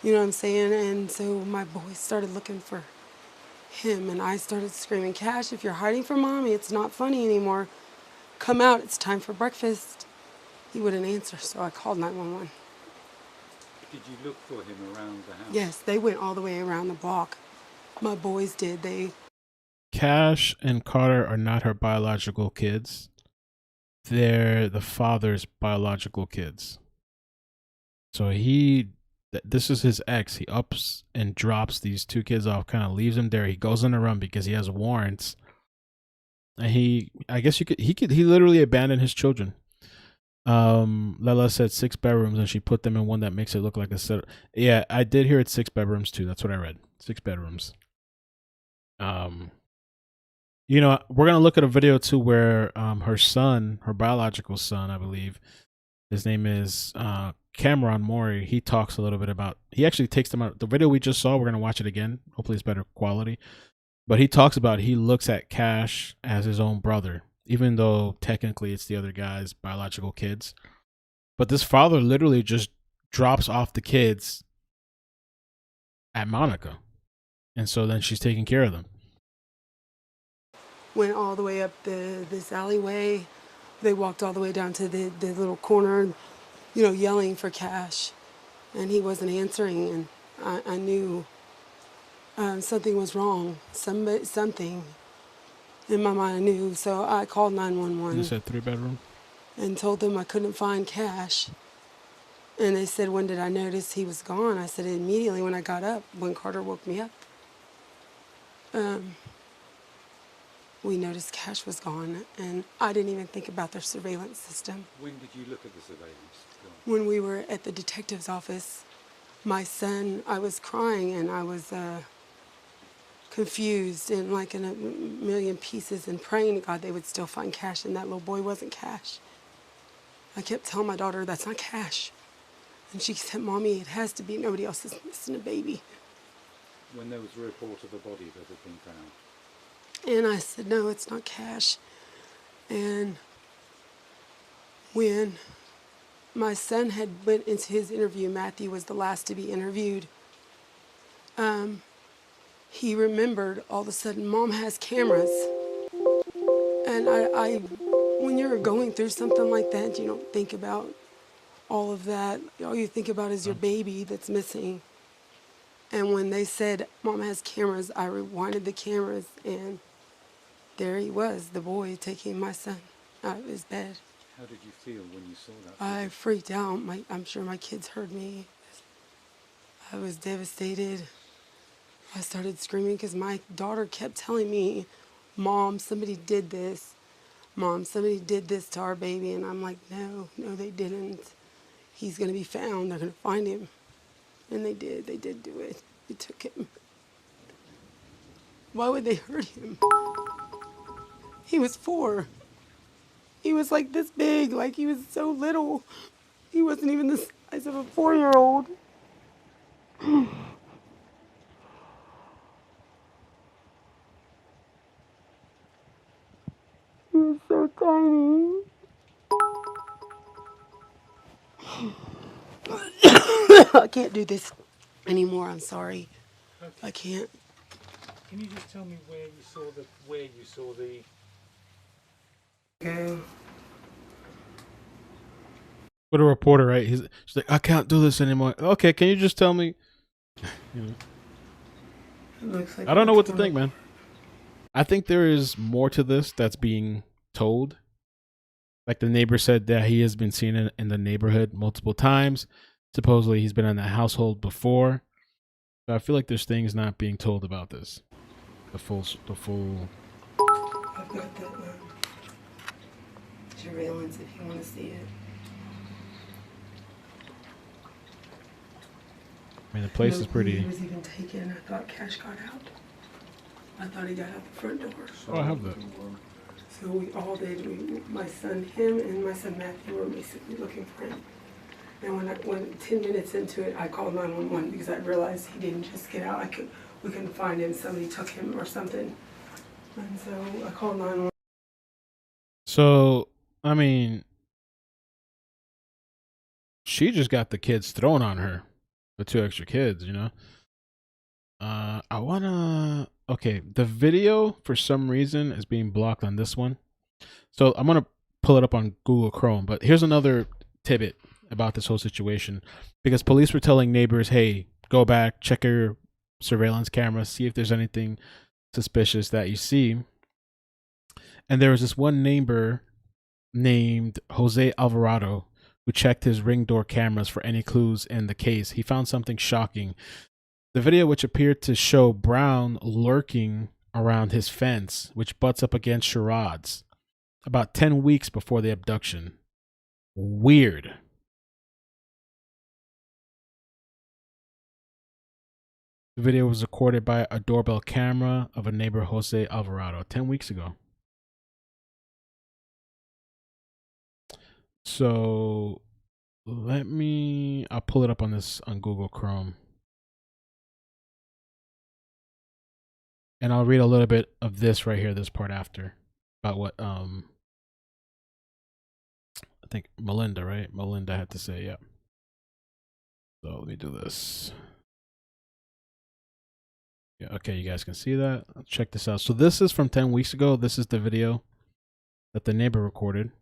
you know what I'm saying? And so my boys started looking for him, and I started screaming, "Cash, if you're hiding from Mommy, it's not funny anymore. Come out, it's time for breakfast." He wouldn't answer, so I called 911. Did you look for him around the house? Yes, they went all the way around the block. My boys did. Cash and Carter are not her biological kids. They're the father's biological kids. So this is his ex. He ups and drops these 2 kids off, kind of leaves them there. He goes on a run because he has warrants. And he literally abandoned his children. Lela said 6 bedrooms, and she put them in one that makes it look like a set. Yeah, I did hear it's 6 bedrooms too. That's what I read. 6 bedrooms. You know, we're gonna look at a video too where her son, her biological son, I believe, his name is Cameron Mori. He talks a little bit about. He actually takes them out. The video we just saw, we're gonna watch it again. Hopefully, it's better quality. But he talks about he looks at Cash as his own brother, even though technically it's the other guy's biological kids. But this father literally just drops off the kids at Monica. And so then she's taking care of them. went all the way up this alleyway. They walked all the way down to the little corner, you know, yelling for Cash. And he wasn't answering, and I knew something was wrong. Something in my mind I knew, so I called 911. You said 3 bedroom? and told them I couldn't find Cash. And they said, when did I notice he was gone? I said, immediately when I got up, when Carter woke me up. We noticed Cash was gone, and I didn't even think about their surveillance system. When did you look at the surveillance? When we were at the detective's office, my son, I was crying and I was confused and like in a million pieces and praying to God they would still find Cash, and that little boy wasn't Cash. I kept telling my daughter, that's not Cash. And she said, Mommy, it has to be. Nobody else is missing a baby. When there was a report of a body that had been found? And I said, no, it's not Cash. And when my son had went into his interview, Matthew was the last to be interviewed, he remembered all of a sudden, Mom has cameras. And I, when you're going through something like that, you don't think about all of that. All you think about is your baby that's missing. And when they said, Mom has cameras, I rewinded the cameras, and there he was, the boy taking my son out of his bed. How did you feel when you saw that? I freaked out. I'm sure my kids heard me. I was devastated. I started screaming because my daughter kept telling me, Mom, somebody did this. Mom, somebody did this to our baby. And I'm like, no, they didn't. He's going to be found. They're going to find him. And they did. They did do it. They took him. Why would they hurt him? He was 4. He was like this big, like he was so little. He wasn't even the size of a 4-year-old. He was so tiny. I can't do this anymore. I'm sorry. Okay. I can't. Can you just tell me where you saw the Okay. With a reporter, right? She's like, I can't do this anymore. Okay, can you just tell me? You know, It looks like I don't know what to think, man. I think there is more to this that's being told. Like the neighbor said that he has been seen in the neighborhood multiple times. Supposedly he's been in that household before. So I feel like there's things not being told about this. The full. I've got the surveillance if you want to see it. I mean, the place is He pretty. was even taken. I thought Cash got out. I thought he got out the front door. Oh, I have that. So we all did. My son, him, and my son Matthew were basically looking for him. And when 10 minutes into it, I called 911 because I realized he didn't just get out. We couldn't find him. Somebody took him or something. And so I called 911. So, I mean, she just got the kids thrown on her. The 2 extra kids, you know? Okay, the video for some reason is being blocked on this one. So I'm going to pull it up on Google Chrome. But here's another tidbit about this whole situation. Because police were telling neighbors, hey, go back, check your surveillance cameras, see if there's anything suspicious that you see. And there was this one neighbor named Jose Alvarado who checked his ring door cameras for any clues in the case. He found something shocking. The video, which appeared to show Brown lurking around his fence, which butts up against Sherrod's, about 10 weeks before the abduction. Weird. The video was recorded by a doorbell camera of a neighbor, Jose Alvarado, 10 weeks ago. So I'll pull it up on Google Chrome. And I'll read a little bit of this right here, this part after, about what I think Melinda had to say, yeah. So let me do this. Yeah, okay, you guys can see that. Let's check this out. So this is from 10 weeks ago. This is the video that the neighbor recorded.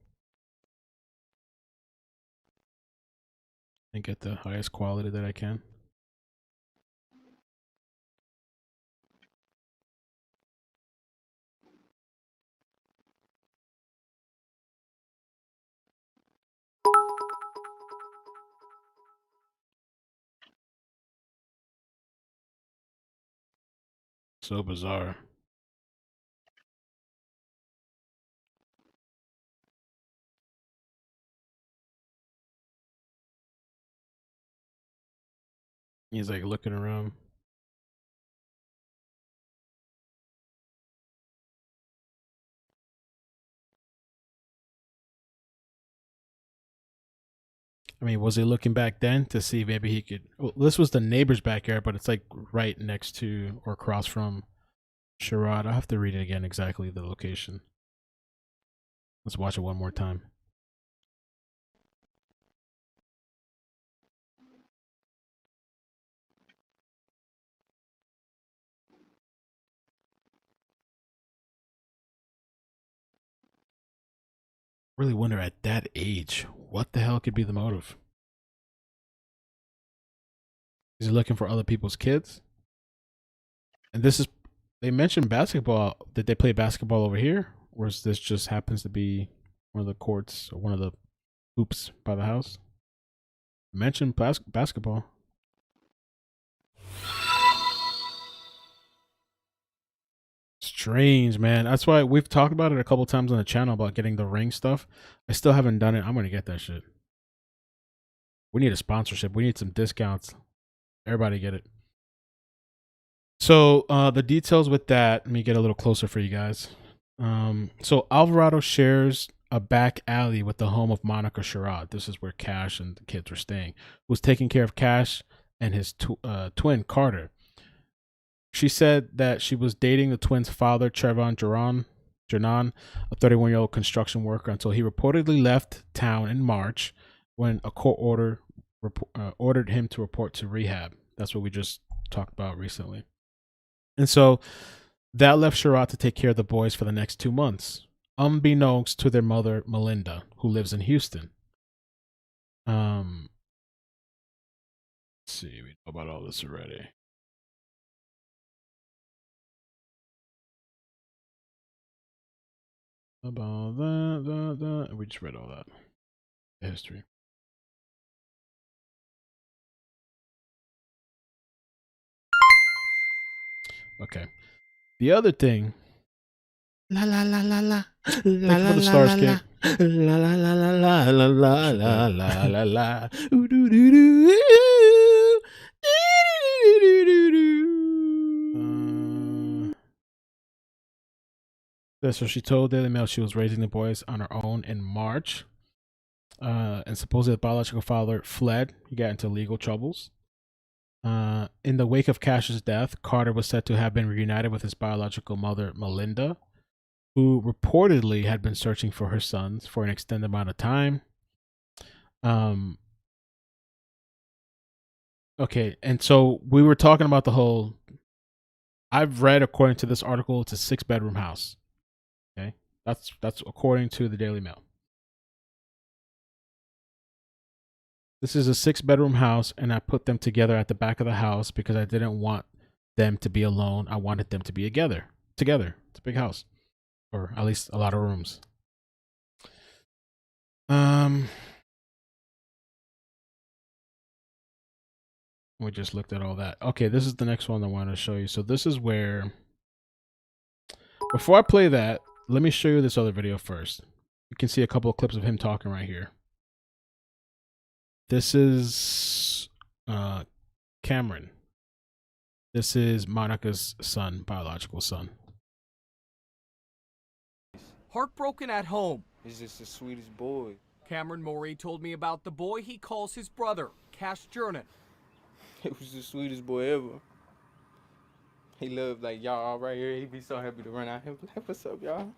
And get the highest quality that I can. So bizarre. He's like looking around. I mean, was he looking back then to see maybe he could? Well, this was the neighbor's backyard, but it's like right next to or across from Sherrod. I'll have to read it again exactly the location. Let's watch it one more time. Really wonder at that age, what the hell could be the motive? Is he looking for other people's kids? And this is, they mentioned basketball. Did they play basketball over here? Or is this just happens to be one of the courts or one of the hoops by the house? Mentioned basketball. Strange, man. That's why we've talked about it a couple times on the channel about getting the ring stuff. I still haven't done it. I'm going to get that shit. We need a sponsorship. We need some discounts. Everybody get it. So the details with that, let me get a little closer for you guys. So Alvarado shares a back alley with the home of Monica Sherrod. This is where Cash and the kids were staying. Who's taking care of Cash and his twin Carter. She said that she was dating the twins' father, Trevor Gernon, a 31-year-old construction worker, until he reportedly left town in March when a court ordered him to report to rehab. That's what we just talked about recently. And so that left Sherrod to take care of the boys for the next 2 months, unbeknownst to their mother, Melinda, who lives in Houston. Let's see, we know about all this already. About that. We just read all that. The history. Okay. The other thing. La la la la la. Thank you for the stars, kid. La la la la la la la la la la la. So she told Daily Mail she was raising the boys on her own in March. And supposedly the biological father fled. He got into legal troubles. In the wake of Cash's death, Carter was said to have been reunited with his biological mother, Melinda, who reportedly had been searching for her sons for an extended amount of time. Okay, and so we were talking about the whole. I've read, according to this article, it's a 6-bedroom house. Okay, that's according to the Daily Mail. This is a 6-bedroom house, and I put them together at the back of the house because I didn't want them to be alone. I wanted them to be together. It's a big house, or at least a lot of rooms. We just looked at all that. Okay, this is the next one I wanted to show you. So this is where, before I play that, let me show you this other video first. You can see a couple of clips of him talking right here. This is Cameron. This is Monica's son, biological son. Heartbroken at home. He's just the sweetest boy. Cameron Morey told me about the boy he calls his brother, Cash Gernon. It was the sweetest boy ever. He loved, like, y'all right here. He'd be so happy to run out here. Like, what's up, y'all?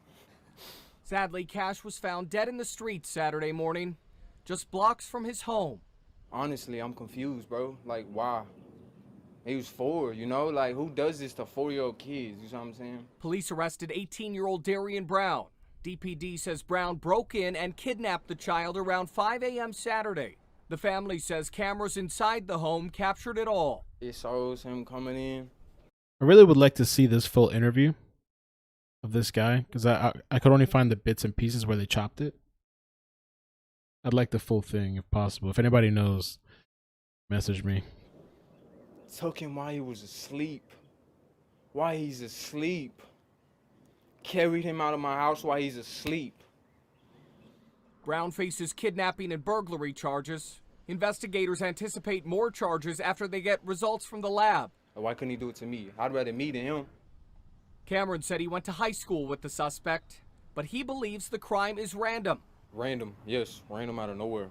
Sadly, Cash was found dead in the street Saturday morning, just blocks from his home. Honestly, I'm confused, bro. Like, why? He was 4, you know? Like, who does this to 4-year-old kids? You know what I'm saying? Police arrested 18-year-old Darriynn Brown. DPD says Brown broke in and kidnapped the child around 5 a.m. Saturday. The family says cameras inside the home captured it all. It shows him coming in. I really would like to see this full interview of this guy, because I could only find the bits and pieces where they chopped it. I'd like the full thing if possible. If anybody knows, message me. Took him while he was asleep. while he's asleep. Carried him out of my house while he's asleep. Brown faces kidnapping and burglary charges. Investigators anticipate more charges after they get results from the lab. Why couldn't he do it to me? I'd rather me than him. Cameron said he went to high school with the suspect, but he believes the crime is random. Random, yes, random out of nowhere,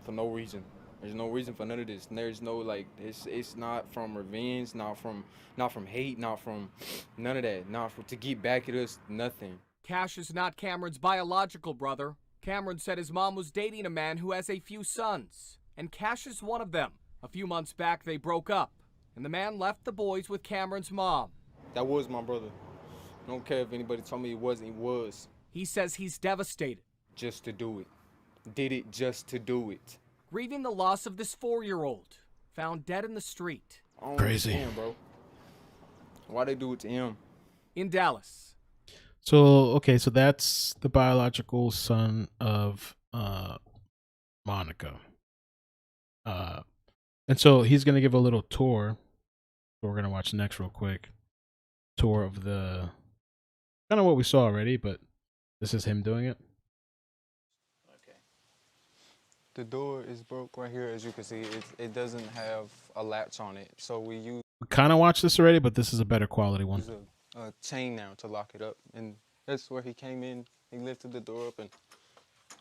for no reason. There's no reason for none of this. There's no it's not from revenge, not from hate, not from none of that. Not to get back at us, nothing. Cash is not Cameron's biological brother. Cameron said his mom was dating a man who has a few sons, and Cash is one of them. A few months back, they broke up, and the man left the boys with Cameron's mom. That was my brother. I don't care if anybody told me he wasn't, he was. He says he's devastated. Just to do it. Did it just to do it. Grieving the loss of this 4-year-old, found dead in the street. I don't Crazy. understand, bro. Why they do it to him? In Dallas. So, okay, so that's the biological son of Monica. And so he's going to give a little tour. So we're going to watch next real quick. Tour of the, kind of what we saw already, but this is him doing it. Okay. The door is broke right here, as you can see. It doesn't have a latch on it. So we use Kind of watched this already, but this is a better quality one. a chain now to lock it up. And that's where he came in. He lifted the door up, and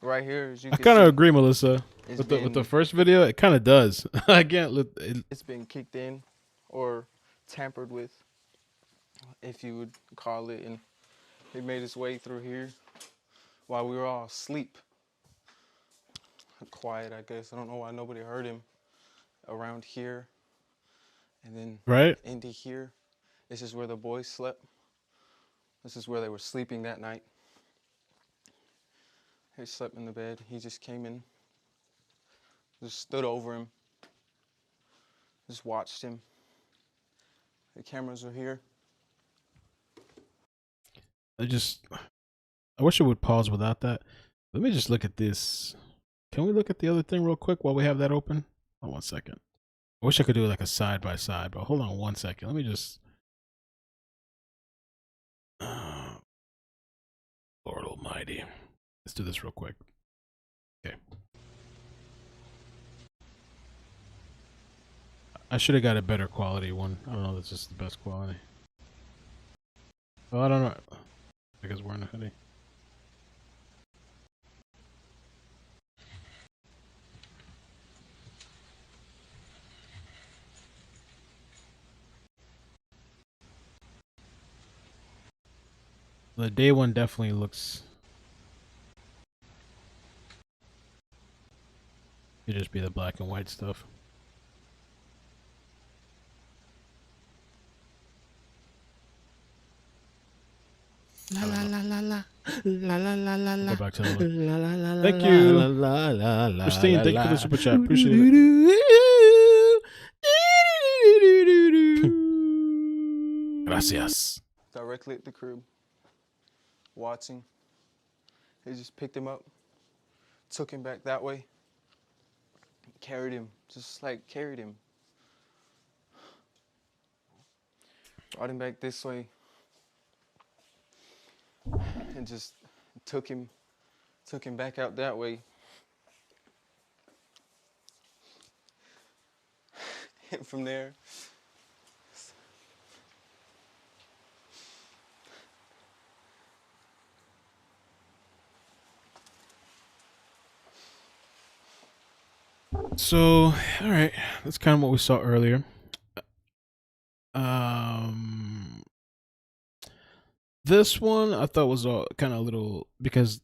right here, as you I can kind of see, agree, Melissa. With the first video, it kind of does. Again, it's been kicked in or tampered with, if you would call it, and he made his way through here while we were all asleep. Quiet, I guess. I don't know why nobody heard him around here. And then right? into here. This is where the boys slept. This is where they were sleeping that night. He slept in the bed. He just came in, just stood over him, just watched him. The cameras are here. I wish it would pause without that. Let me just look at this. Can we look at the other thing real quick while we have that open? Hold on 1 second. I wish I could do like a side by side, but hold on 1 second. Let me just. Lord Almighty. Let's do this real quick. Okay. I should have got a better quality one. I don't know if this is the best quality. Well, I don't know. Because we're in a hoodie. The day one definitely looks. Could just be the black and white stuff. La la la la la la la la la la. Go back to the la la la la. Thank you, la la la la. Christine. Thank you for the super chat. Appreciate it. Gracias. Directly at the crib, watching. He just picked him up, took him back that way, carried him, just like carried him. Brought him back this way, and just took him back out that way. And from there, So, all right, that's kind of what we saw earlier. This one I thought was kind of a little, because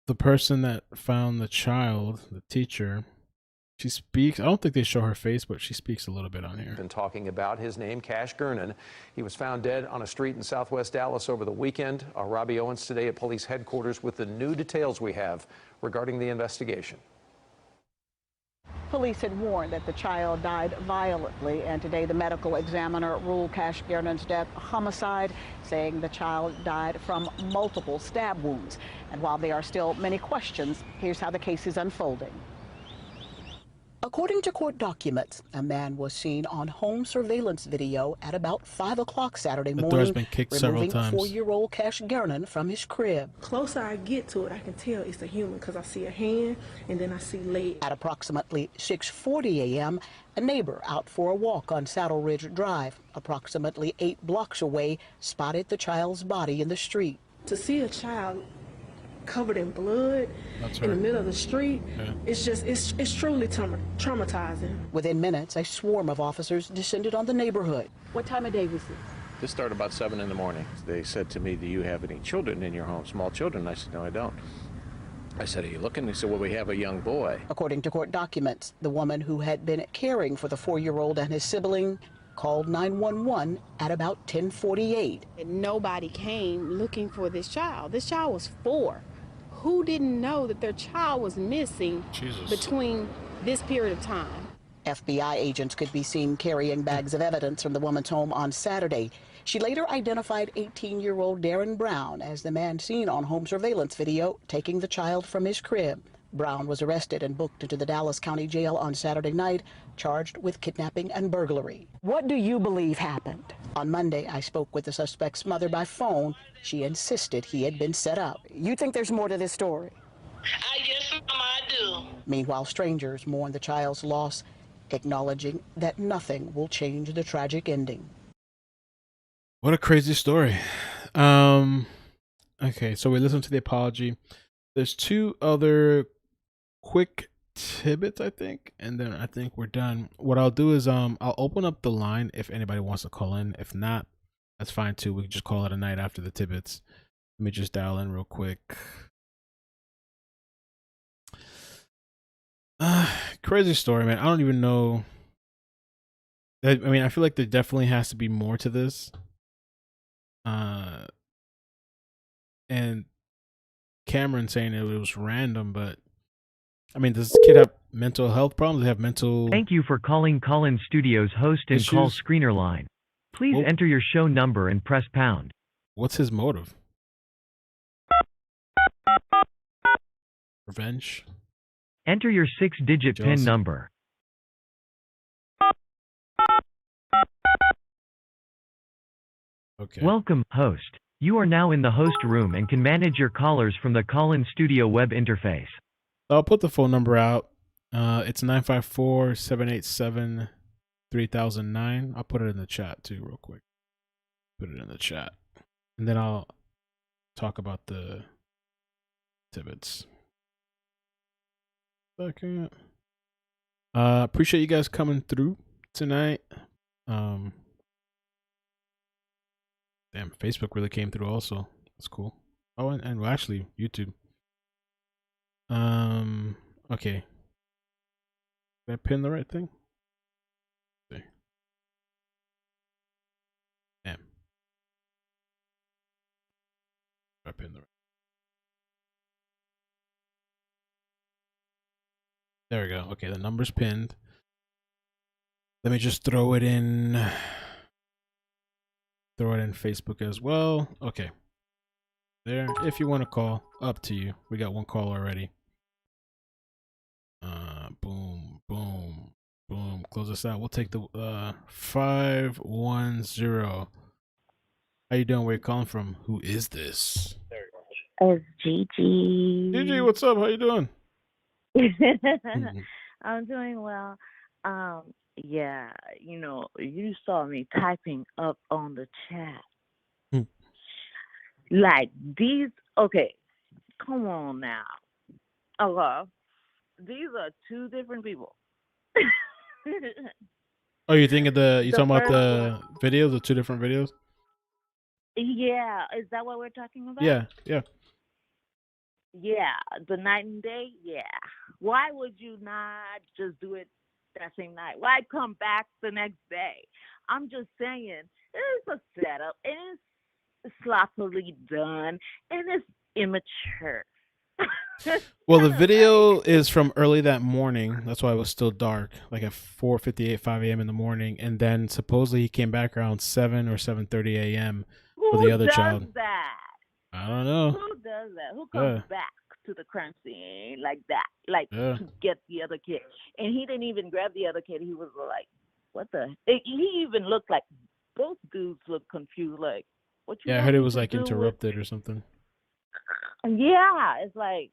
the person that found the child, the teacher, she speaks. I don't think they show her face, but she speaks a little bit on here. Been talking about his name, Cash Gernon. He was found dead on a street in southwest Dallas over the weekend. Robbie Owens today at police headquarters with the new details we have regarding the investigation. Police had warned that the child died violently, and today the medical examiner ruled Cash Gernon's death a homicide, saying the child died from multiple stab wounds. And while there are still many questions, here's how the case is unfolding. According to court documents, a man was seen on home surveillance video at about 5 o'clock Saturday The door's morning, been kicked several removing times. 4-year-old Cash Gernon from his crib. Closer I get to it, I can tell it's a human because I see a hand and then I see legs. At approximately 6:40 a.m., a neighbor out for a walk on Saddle Ridge Drive, approximately 8 blocks away, spotted the child's body in the street. To see a child covered in blood in the middle of the street, it's truly traumatizing. Within minutes, a swarm of officers descended on the neighborhood. What time of day was this? This started about 7 in the morning. They said to me, do you have any children in your home, small children? I said, no, I don't. I said, are you looking? They said, well, we have a young boy. According to court documents, the woman who had been caring for the 4-year-old and his sibling called 911 at about 10:48. And nobody came looking for this child. This child was 4. Who didn't know that their child was missing between this period of time? FBI agents could be seen carrying bags of evidence from the woman's home on Saturday. She later identified 18-year-old Darriynn Brown as the man seen on home surveillance video taking the child from his crib. Brown was arrested and booked into the Dallas County Jail on Saturday night, charged with kidnapping and burglary. What do you believe happened? On Monday, I spoke with the suspect's mother by phone. She insisted he had been set up. You think there's more to this story? Yes, Mama, I do. Meanwhile, strangers mourn the child's loss, acknowledging that nothing will change the tragic ending. What a crazy story. Okay, so we listened to the apology. There's 2 other quick tidbits, I think, and then I think we're done. What I'll do is I'll open up the line if anybody wants to call in. If not, that's fine too. We can just call it a night after the tidbits. Let me just dial in real quick. Crazy story, man. I don't even know. I mean, I feel like there definitely has to be more to this. And Cameron saying it was random, but I mean, does this kid have mental health problems? They have mental. Thank you for calling Call-In Studios host and issues? call screener line. Please enter your show number and press pound. What's his motive? Revenge? Enter your 6-digit PIN number. Okay. Welcome, host. You are now in the host room and can manage your callers from the Call-In Studio web interface. I'll put the phone number out. It's 954-787-3009. I'll put it in the chat too, real quick. Put it in the chat. And then I'll talk about the tidbits. Second. Appreciate you guys coming through tonight. Damn, Facebook really came through also. That's cool. Oh, and well, actually, YouTube. Okay. Did I pin the right thing? Let's see. Damn. I pinned the right. There we go. Okay, the number's pinned. Let me just throw it in. Throw it in Facebook as well. Okay. There. If you want to call, up to you. We got one call already. Boom, boom, boom. Close this out. We'll take the 510. How you doing? Where you calling from? Who is this? It's Gigi. Gigi, what's up? How you doing? I'm doing well. Yeah, you know, you saw me typing up on the chat. Like these, okay, come on now. Okay, these are 2 different people. Oh, you talking about the videos, the 2 different videos? Yeah, is that what we're talking about? Yeah, yeah. Yeah, the night and day, yeah. Why would you not just do it that same night? Why come back the next day? I'm just saying, it's a setup, and it's sloppily done, and it's immature. Well, the video is from early that morning. That's why it was still dark, like at 4:58, 5 a.m. in the morning. And then supposedly he came back around 7 or 7:30 a.m. for the other child. Who does that? I don't know. Who does that? Who comes back to the crime scene like that, like to get the other kid. And he didn't even grab the other kid. He was like, what the? He even looked like, both dudes looked confused, like, what you Yeah, I want heard it me was to like do interrupted or something. Yeah, it's like,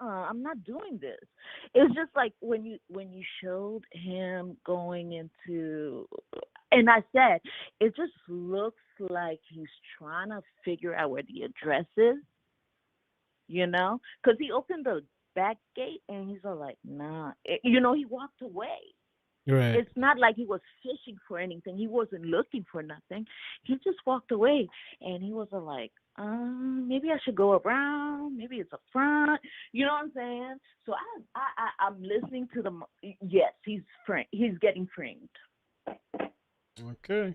I'm not doing this. It's just like when you showed him going into, and I said, it just looks like he's trying to figure out where the address is, you know, because he opened the back gate and he's all like, nah, you know, he walked away. Right. It's not like he was fishing for anything. He wasn't looking for nothing. He just walked away, and he was like, maybe I should go around. Maybe it's a front. You know what I'm saying? So I'm listening to the. Yes, he's getting framed. Okay.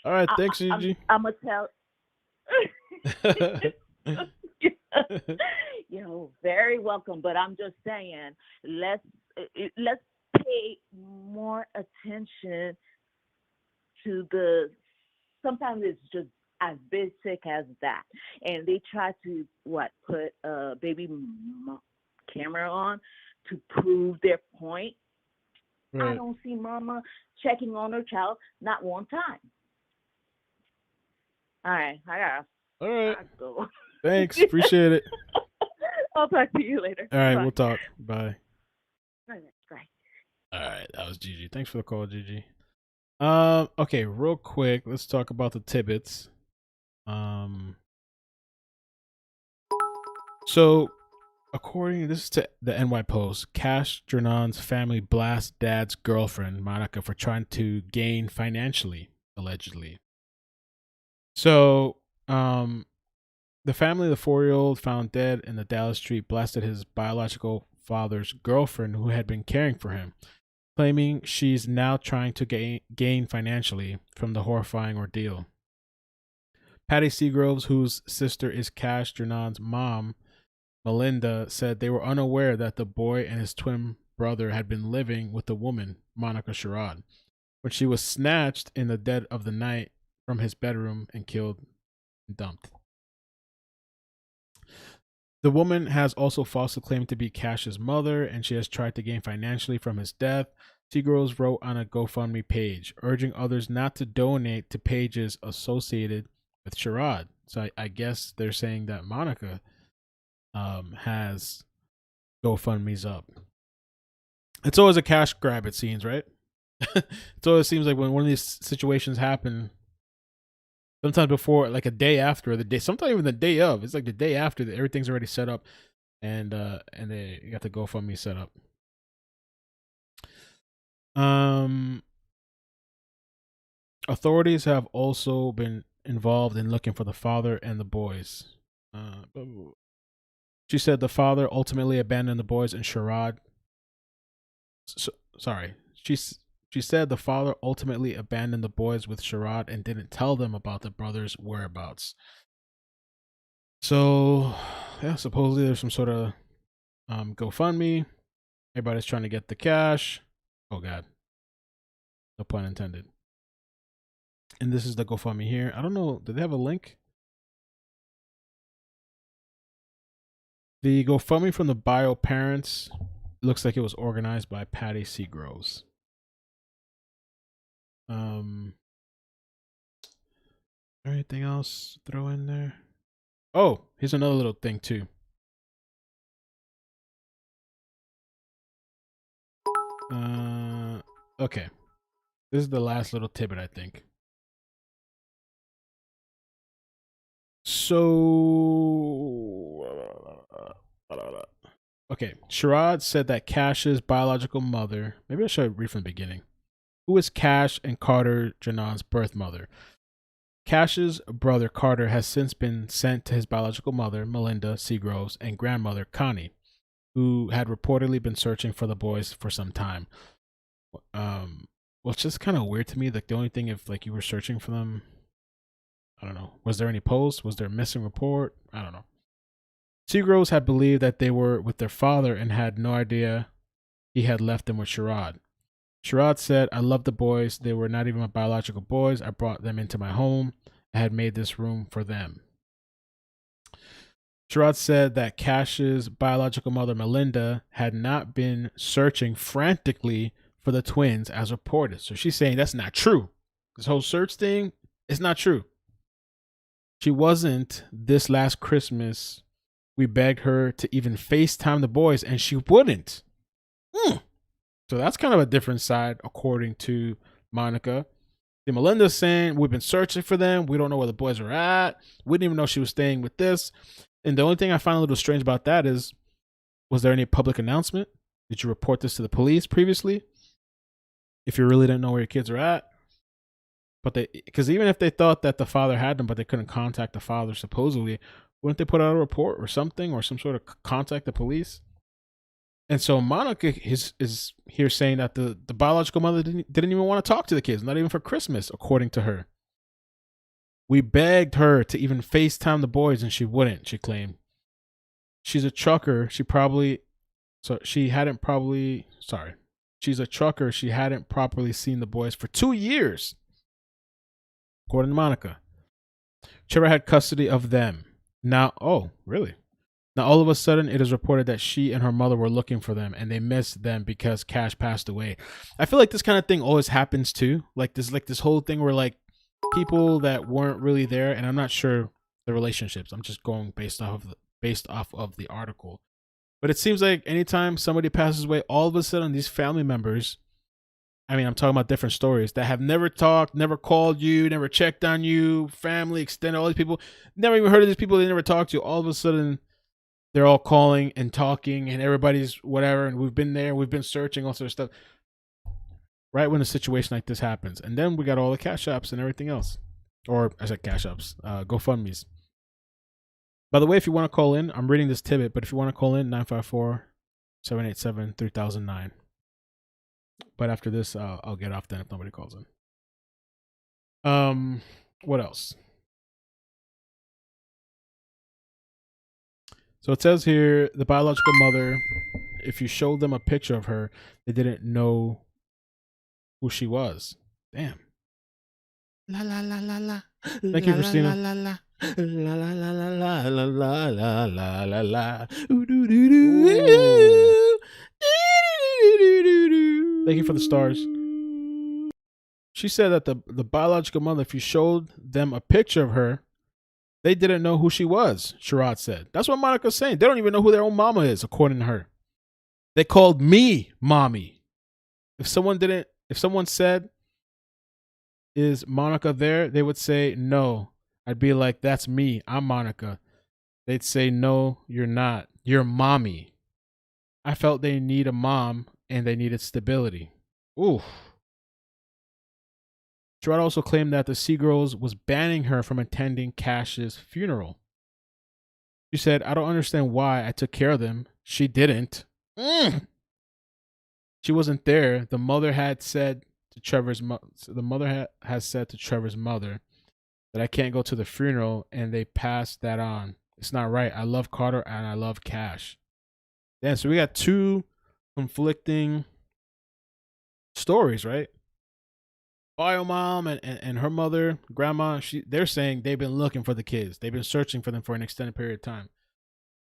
All right. Thanks, Gigi. I'm gonna tell. Yo, very welcome. But I'm just saying, let's pay more attention to the. Sometimes it's just as basic as that, and they try to put a baby camera on to prove their point. Right. I don't see mama checking on her child not one time. All right, All right. Go. Thanks. Appreciate it. I'll talk to you later. All right, Bye. we'll talk. Bye. Bye. All right, that was Gigi. Thanks for the call, Gigi. Okay, real quick, let's talk about the tidbits. So according this is to the NY Post, Cash Gernon's family blasts dad's girlfriend, Monica, for trying to gain financially, allegedly. So, the family of the 4-year-old found dead in the Dallas street blasted his biological father's girlfriend who had been caring for him, claiming she's now trying to gain financially from the horrifying ordeal. Patty Seagroves, whose sister is Cash Gernon's mom, Melinda, said they were unaware that the boy and his twin brother had been living with the woman, Monica Sherrod, when she was snatched in the dead of the night from his bedroom and killed and dumped. The woman has also falsely claimed to be Cash's mother, and she has tried to gain financially from his death. Seagroves wrote on a GoFundMe page, urging others not to donate to pages associated with Sherrod. So I guess they're saying that Monica has GoFundMe's up. It's always a cash grab, it seems, right? It always seems like when one of these situations happen, sometimes before, like a day after, the day, sometimes even the day of. It's like the day after that everything's already set up, and they got the GoFundMe set up. Authorities have also been involved in looking for the father and the boys. She said the father ultimately abandoned the boys in Sherrod. Sorry. She said the father ultimately abandoned the boys with Sherrod and didn't tell them about the brothers' whereabouts. So, yeah, supposedly there's some sort of GoFundMe. Everybody's trying to get the cash. Oh, God. No pun intended. And this is the GoFundMe here. I don't know. Do they have a link? The GoFundMe from the Bio parents looks like it was organized by Patty Seagroves. Anything else to throw in there? Oh, here's another little thing too. Okay. This is the last little tidbit, I think. So, okay. Sherrod said that Cash's biological mother, maybe I should read from the beginning, who is Cash and Carter Gernon's birth mother. Cash's brother Carter has since been sent to his biological mother, Melinda Seagroves, and grandmother Connie, who had reportedly been searching for the boys for some time. Well, it's just kind of weird to me. Like, the only thing, if like you were searching for them, I don't know. Was there any post? Was there a missing report? I don't know. Seagroves had believed that they were with their father and had no idea he had left them with Sherrod. Sherrod said, I love the boys. They were not even my biological boys. I brought them into my home. I had made this room for them. Sherrod said that Cash's biological mother, Melinda, had not been searching frantically for the twins as reported. So she's saying that's not true. This whole search thing is not true. She wasn't. This last Christmas, we begged her to even FaceTime the boys, and she wouldn't. So that's kind of a different side, according to Monica. See, Melinda's saying, we've been searching for them. We don't know where the boys are at. We didn't even know she was staying with this. And the only thing I find a little strange about that is, was there any public announcement? Did you report this to the police previously? If you really didn't know where your kids are at? But because even if they thought that the father had them, but they couldn't contact the father, supposedly, wouldn't they put out a report or something, or some sort of contact the police? And so Monica is here saying that the biological mother didn't even want to talk to the kids, not even for Christmas, according to her. We begged her to even FaceTime the boys, and she wouldn't, she claimed. She's a trucker. She's a trucker. She hadn't properly seen the boys for 2 years, according to Monica. Trevor had custody of them. Now, oh, really? Now, all of a sudden, it is reported that she and her mother were looking for them, and they missed them because Cash passed away. I feel like this kind of thing always happens too. Like this whole thing where like people that weren't really there, and I'm not sure the relationships. I'm just going based off of the article. But it seems like anytime somebody passes away, all of a sudden these family members, I mean, I'm talking about different stories, that have never talked, never called you, never checked on you, family, extended, all these people, never even heard of these people, they never talked to you. All of a sudden, they're all calling and talking, and everybody's whatever, and we've been there, we've been searching, all sorts of stuff. Right when a situation like this happens. And then we got all the cash apps and everything else. Or, I said cash apps, GoFundMe's. By the way, if you want to call in, I'm reading this tidbit, but if you want to call in, 954-787-3009. But after this, I'll get off then if nobody calls in. What else? So it says here, the biological mother, if you showed them a picture of her, they didn't know who she was. Damn. La la la la la. Thank you, Christina. La la la la la la la la la la la la la la. Thank you for the stars. She said that the biological mother, if you showed them a picture of her, they didn't know who she was, Sherrod said. That's what Monica's saying. They don't even know who their own mama is, according to her. They called me mommy. If someone said, is Monica there? They would say, no. I'd be like, that's me. I'm Monica. They'd say, no, you're not. You're mommy. I felt they need a mom and they needed stability. Ooh. Sherrod also claimed that the Seagroves was banning her from attending Cash's funeral. She said, I don't understand why I took care of them. She didn't. She wasn't there. The mother had said to Trevor's has said to Trevor's mother that I can't go to the funeral, and they passed that on. It's not right. I love Carter and I love Cash. Yeah, so we got two conflicting stories, right? Bio mom and her mother, grandma, they're saying they've been looking for the kids. They've been searching for them for an extended period of time.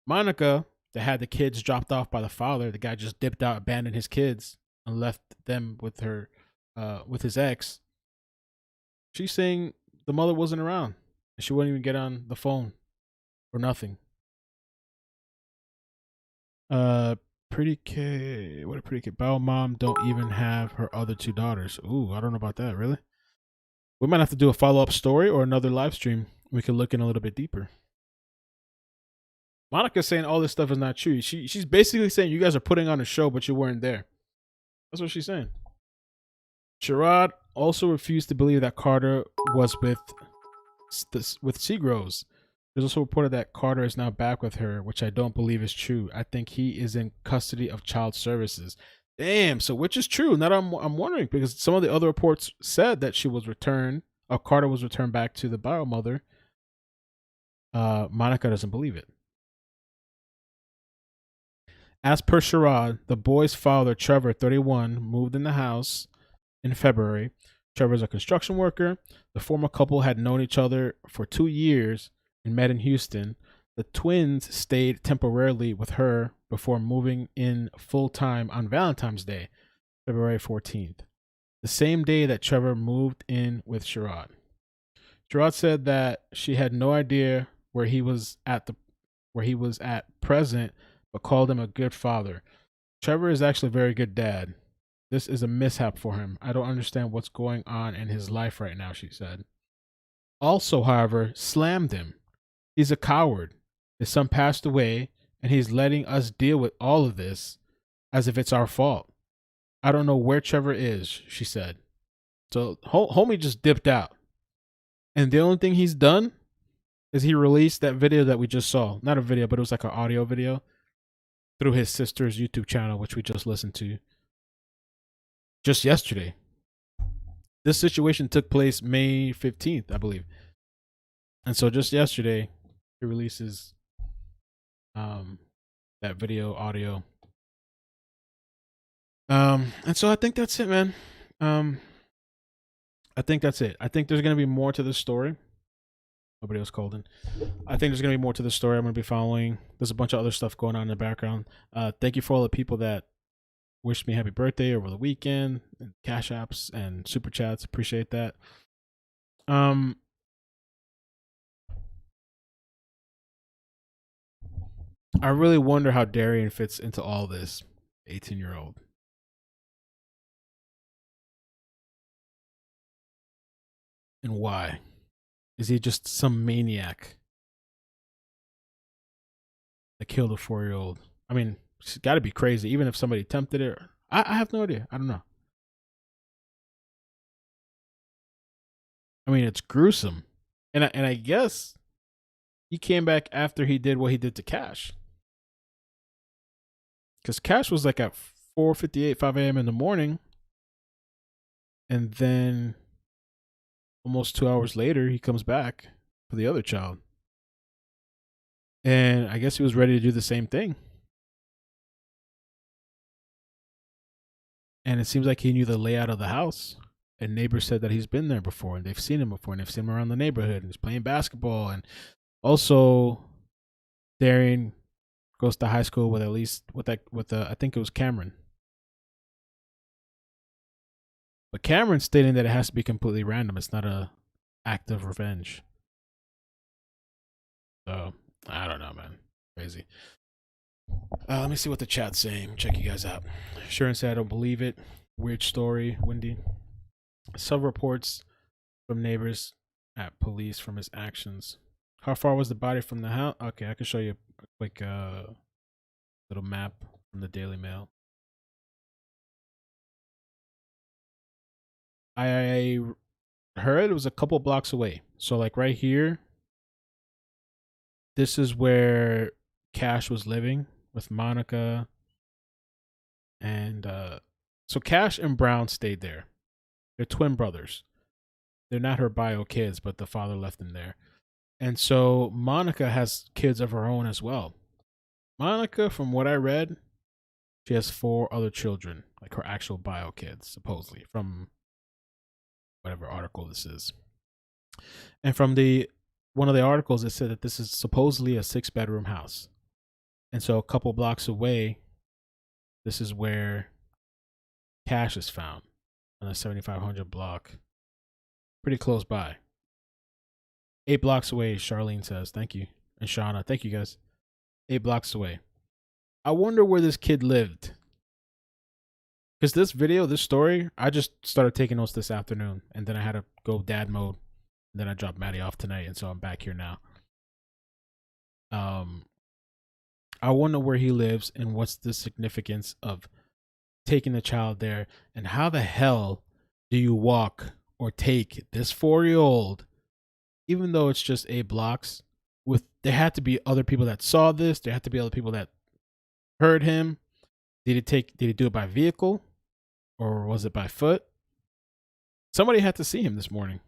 Monica, that had the kids dropped off by the father, the guy just dipped out, abandoned his kids, and left them with her, with his ex. She's saying the mother wasn't around, and she wouldn't even get on the phone or nothing. Pretty kid, what a pretty kid. Bao mom don't even have her other two daughters. Ooh, I don't know about that, really. We might have to do a follow-up story or another live stream. We can look in a little bit deeper. Monica's saying all this stuff is not true. She's basically saying you guys are putting on a show, but you weren't there. That's what she's saying. Sherrod also refused to believe that Carter was with Seagroves. There's also reported that Carter is now back with her, which I don't believe is true. I think he is in custody of child services. Damn, so which is true? Now I'm wondering, because some of the other reports said that she was returned, or Carter was returned back to the bio mother. Monica doesn't believe it. As per Sherrod, the boy's father, Trevor, 31, moved in the house in February. Trevor's a construction worker. The former couple had known each other for 2 years and met in Houston. The twins stayed temporarily with her before moving in full-time on Valentine's Day, February 14th, the same day that Trevor moved in with Sherrod. Sherrod said that she had no idea where he was at present, but called him a good father. Trevor is actually a very good dad. This is a mishap for him. I don't understand what's going on in his life right now, she said. Also, however, slammed him. He's a coward. His son passed away, and he's letting us deal with all of this as if it's our fault. I don't know where Trevor is, she said. So, homie just dipped out. And the only thing he's done is he released that video that we just saw. Not a video, but it was like an audio video through his sister's YouTube channel, which we just listened to just yesterday. This situation took place May 15th, I believe. And so just yesterday, he releases that video, audio. And so I think that's it, man. I think that's it. I think there's going to be more to this story. Nobody else called in. I think there's going to be more to the story I'm going to be following. There's a bunch of other stuff going on in the background. Thank you for all the people that wished me happy birthday over the weekend, and Cash Apps and Super Chats. Appreciate that. I really wonder how Darriynn fits into all this. 18-year-old. And why? Is he just some maniac that killed a 4-year-old? I mean, it's got to be crazy, even if somebody tempted it. I have no idea. I don't know. I mean, it's gruesome. And I guess he came back after he did what he did to Cash. Because Cash was like at 4:58, 5 a.m. in the morning. And then almost 2 hours later, he comes back for the other child. And I guess he was ready to do the same thing. And it seems like he knew the layout of the house. And neighbors said that he's been there before, and they've seen him before, and they've seen him around the neighborhood, and he's playing basketball. And also, Darriynn goes to high school with I think it was Cameron. But Cameron's stating that it has to be completely random. It's not a act of revenge. So, I don't know, man. Crazy. Let me see what the chat's saying. Check you guys out. Sharon said, I don't believe it. Weird story, Wendy. Some reports from neighbors at police from his actions. How far was the body from the house? Okay, I can show you a quick little map from the Daily Mail. I heard it was a couple blocks away. So like right here, this is where Cash was living with Monica. And so Cash and Brown stayed there. They're twin brothers. They're not her bio kids, but the father left them there. And so Monica has kids of her own as well. Monica, from what I read, she has 4 other children, like her actual bio kids, supposedly, from whatever article this is. And from one of the articles, it said that this is supposedly a 6-bedroom house. And so a couple blocks away, this is where Cash is found on the 7500 block. Pretty close by. 8 blocks away, Charlene says. Thank you. And Shauna, thank you guys. 8 blocks away. I wonder where this kid lived. Because this story, I just started taking notes this afternoon. And then I had to go dad mode. And then I dropped Maddie off tonight. And so I'm back here now. I wonder where he lives and what's the significance of taking the child there. And how the hell do you walk or take this 4-year-old, even though it's just 8 blocks, there had to be other people that saw this. There had to be other people that heard him. Did he do it by vehicle or was it by foot? Somebody had to see him this morning.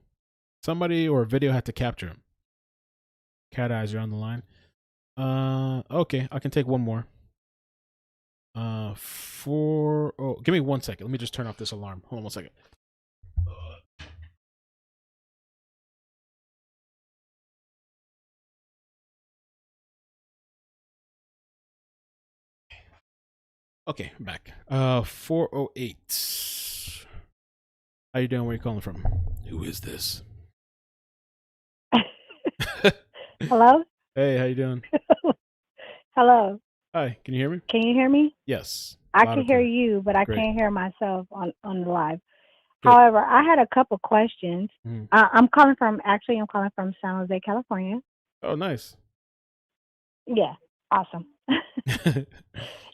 Somebody or a video had to capture him. Cat Eyes, you're on the line. Okay, I can take one more. Give me 1 second. Let me just turn off this alarm. Hold on 1 second. Okay, I'm back. 408. How you doing? Where you calling from? Who is this? Hello? Hey, how you doing? Hello. Hi, can you hear me? Can you hear me? Yes. I Loud can and hear clear. you, but I Great. can't hear myself on the live. Good. However, I had a couple questions. Mm. I'm calling from San Jose, California. Oh, nice. Yeah, awesome.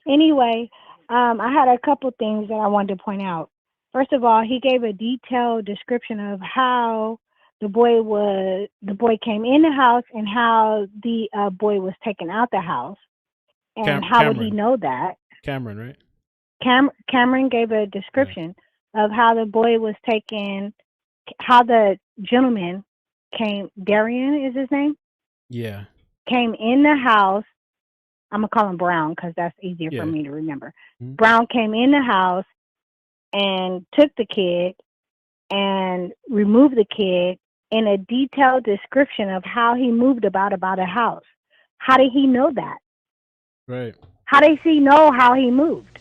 Anyway, I had a couple things that I wanted to point out. First of all, he gave a detailed description of how the boy came in the house and how the boy was taken out the house. And how would he know that? Cameron, right? Cameron gave a description of how the boy was taken, how the gentleman came, Darriynn is his name? Yeah. Came in the house. I'm going to call him Brown because that's easier for me to remember. Brown came in the house and took the kid and removed the kid in a detailed description of how he moved about a house. How did he know that? Right. How does he know how he moved?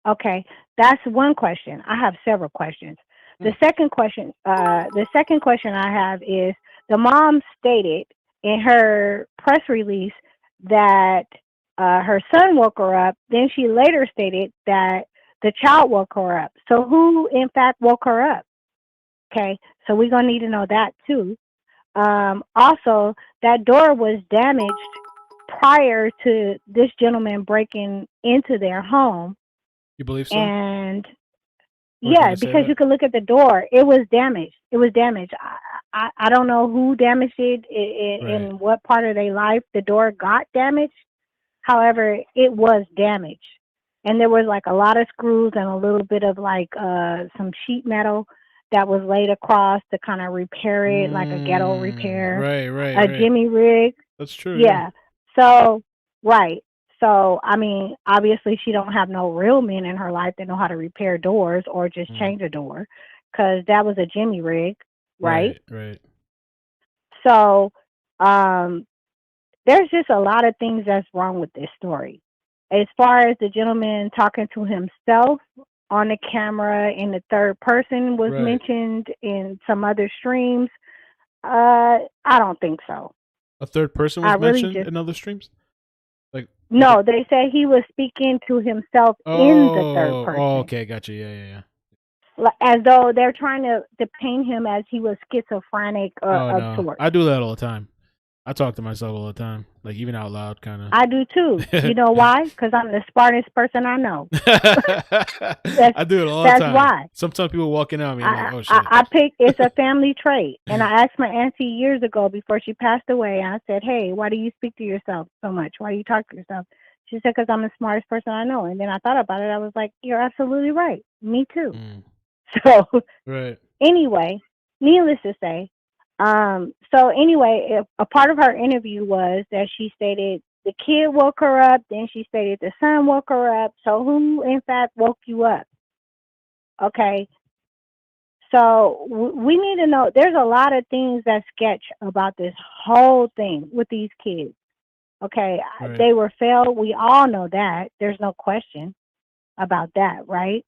Okay, that's one question. I have several questions. The second question I have is the mom stated in her press release that her son woke her up. Then she later stated that the child woke her up. So who, in fact, woke her up? Okay, so we're going to need to know that too. Also, that door was damaged prior to this gentleman breaking into their home. You believe so? And yeah, because you can look at the door. It was damaged. It was damaged. I don't know who damaged it in what part of their life the door got damaged. However, it was damaged. And there was like a lot of screws and a little bit of like some sheet metal that was laid across to kind of repair it, like a ghetto repair. Right. A Jimmy rig. That's true. Yeah. So, right. So, I mean, obviously she don't have no real men in her life that know how to repair doors or just change a door, because that was a Jimmy rig, right? Right. So, there's just a lot of things that's wrong with this story. As far as the gentleman talking to himself on the camera in the third person was mentioned in some other streams, I don't think so. A third person was mentioned in other streams? No, they said he was speaking to himself in the third person. Oh, okay, gotcha. Yeah. As though they're trying to paint him as he was schizophrenic of sorts. I do that all the time. I talk to myself all the time, like even out loud, kind of. I do too. You know why? Because I'm the smartest person I know. I do it all the time. That's why. Sometimes people walking out, I'm like, oh shit. I pick. It's a family trait, and I asked my auntie years ago before she passed away. I said, "Hey, why do you speak to yourself so much? Why do you talk to yourself?" She said, "Because I'm the smartest person I know." And then I thought about it. I was like, "You're absolutely right. Me too." So anyway, needless to say. So anyway, a part of her interview was that she stated the kid woke her up, then she stated the son woke her up. So who, in fact, woke you up? Okay. So we need to know, there's a lot of things that sketch about this whole thing with these kids. Okay. They were failed. We all know that. There's no question about that, right?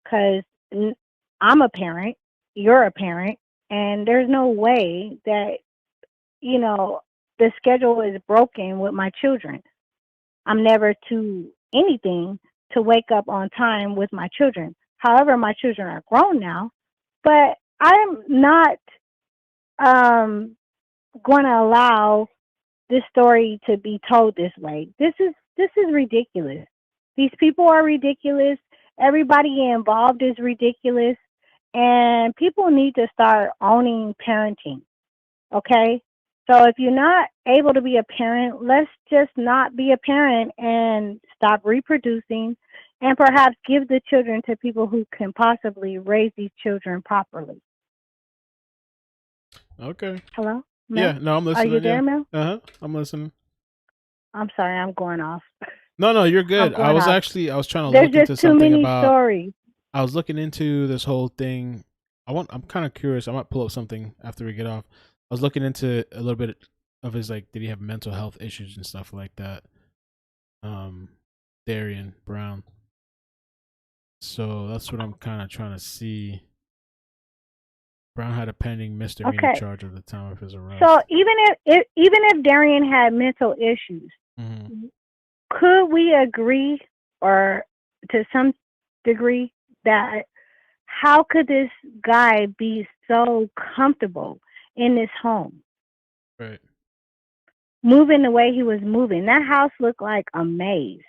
Because I'm a parent, you're a parent, and there's no way that, you know, the schedule is broken with my children. I'm never to anything to wake up on time with my children. However, my children are grown now, but I'm not going to allow this story to be told this way. This is ridiculous. These people are ridiculous. Everybody involved is ridiculous. And people need to start owning parenting, okay? So if you're not able to be a parent, let's just not be a parent and stop reproducing and perhaps give the children to people who can possibly raise these children properly. Okay. Hello? Mel? Yeah, no, I'm listening. Are you there, Mel? I'm listening. I'm sorry, I'm going off. No, you're good. I was trying to look into too something many about stories. I was looking into this whole thing. I'm kind of curious. I might pull up something after we get off. I was looking into a little bit of his, like, did he have mental health issues and stuff like that? Darriynn Brown. So that's what I'm kind of trying to see. Brown had a pending misdemeanor charge at the time of his arrest. So even if Darriynn had mental issues, could we agree, or to some degree, that how could this guy be so comfortable in this home? Right. Moving the way he was moving. That house looked like a maze.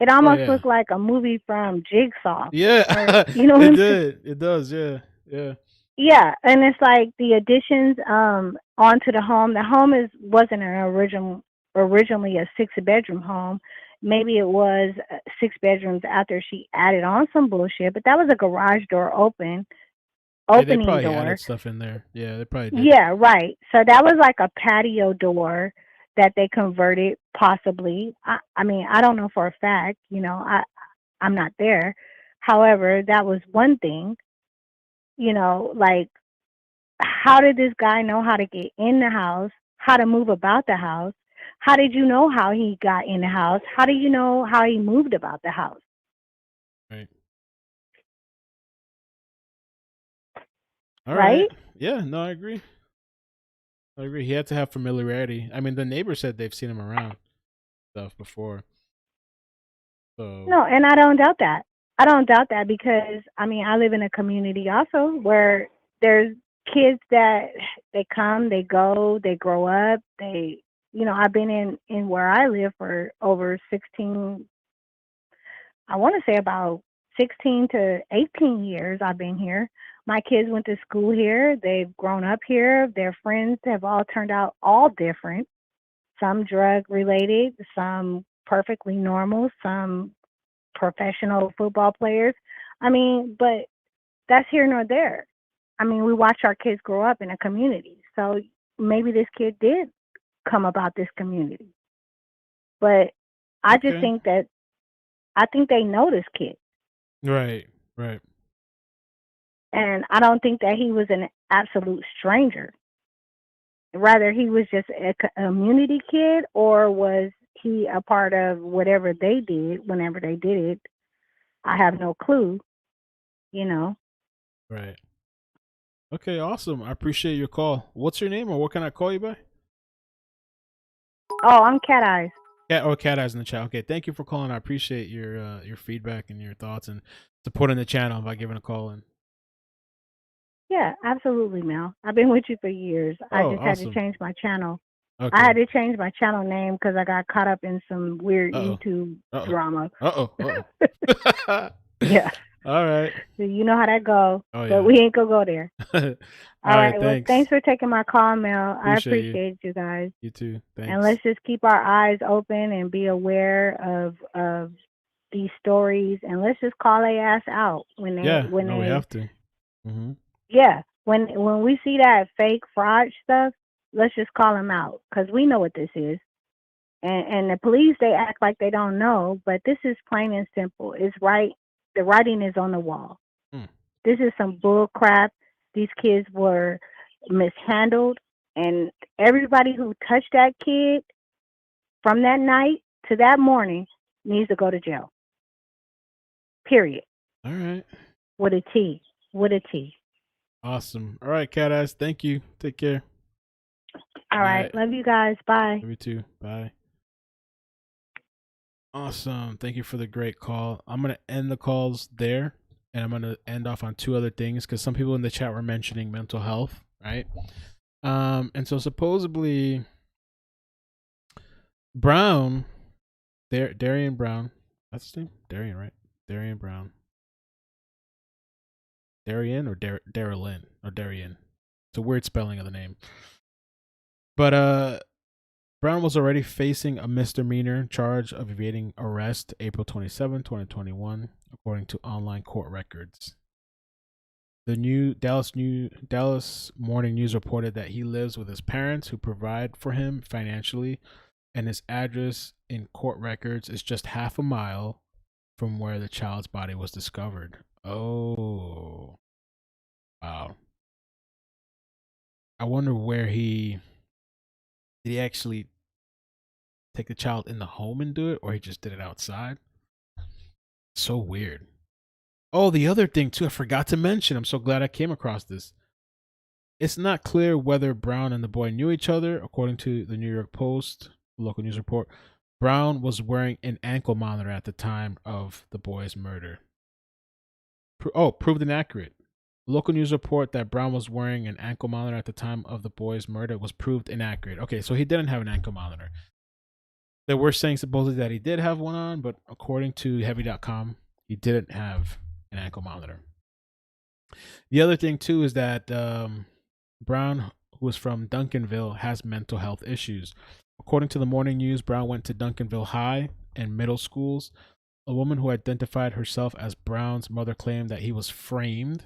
It almost looked like a movie from Jigsaw. Yeah. Or, you know what it I'm did. It does. Yeah. Yeah. Yeah, and it's like the additions onto the home. The home wasn't an originally a 6-bedroom home. Maybe it was 6 bedrooms after she added on some bullshit, but that was a garage door opening They probably door. added stuff in there. Yeah, they probably did. Yeah, right. So that was like a patio door that they converted, possibly. I mean, I don't know for a fact. You know, I'm not there. However, that was one thing. You know, like, how did this guy know how to get in the house, how to move about the house? How did you know how he got in the house? How do you know how he moved about the house? Right. Right? Yeah, no, I agree. He had to have familiarity. I mean, the neighbors said they've seen him around stuff before. So No, and I don't doubt that. I don't doubt that because, I mean, I live in a community also where there's kids that they come, they go, they grow up. You know, I've been in where I live for over 16, I want to say about 16 to 18 years I've been here. My kids went to school here. They've grown up here. Their friends have all turned out all different. Some drug related, some perfectly normal, some professional football players. I mean, but that's here nor there. I mean, we watch our kids grow up in a community. So maybe this kid did come about this community. But I just think that I think they know this kid. Right, right. And I don't think that he was an absolute stranger. Rather, he was just a community kid, or was he a part of whatever they did whenever they did it? I have no clue, you know. Right. Okay, awesome. I appreciate your call. What's your name, or what can I call you by? Oh, I'm Cat Eyes. Cat Eyes in the chat. Okay, thank you for calling. I appreciate your feedback and your thoughts and supporting the channel by giving a call in. Yeah, absolutely, Mel. I've been with you for years. I just had to change my channel. Okay. I had to change my channel name because I got caught up in some weird YouTube drama. Yeah. All right. So you know how that go. Oh, yeah. But we ain't gonna go there. All right. Well, Thanks. Thanks for taking my call, Mel. I appreciate you guys. You too. Thanks. And let's just keep our eyes open and be aware of these stories, and let's just call their ass out when they we have to. Mm-hmm. Yeah, when we see that fake fraud stuff, let's just call them out because we know what this is. And the police, they act like they don't know, but this is plain and simple. It's right. The writing is on the wall. This is some bull crap. These kids were mishandled, and everybody who touched that kid from that night to that morning needs to go to jail. Period. All right. With a T. With a T. Awesome. All right, Cat Eyes. Thank you. Take care. All right. Love you guys. Bye. Love you too. Bye. Awesome. Thank you for the great call. I'm going to end the calls there, and I'm going to end off on 2 other things because some people in the chat were mentioning mental health, right? And so supposedly Brown, Darriynn Brown, that's his name? Darriynn, right? Darriynn Brown. Darriynn or Darrylyn or Darriynn. It's a weird spelling of the name. But Brown was already facing a misdemeanor charge of evading arrest April 27, 2021, according to online court records. The Dallas Morning News reported that he lives with his parents who provide for him financially, and his address in court records is just half a mile from where the child's body was discovered. Oh. Wow. I wonder where did he actually take the child in the home and do it, or he just did it outside? So weird. Oh, the other thing too, I forgot to mention. I'm so glad I came across this. It's not clear whether Brown and the boy knew each other. According to the New York Post, a local news report, Brown was wearing an ankle monitor at the time of the boy's murder. Proved inaccurate. A local news report that Brown was wearing an ankle monitor at the time of the boy's murder was proved inaccurate. Okay, so he didn't have an ankle monitor. They were saying supposedly that he did have one on, but according to Heavy.com, he didn't have an ankle monitor. The other thing too is that Brown, who was from Duncanville, has mental health issues. According to the Morning News, Brown went to Duncanville High and middle schools. A woman who identified herself as Brown's mother claimed that he was framed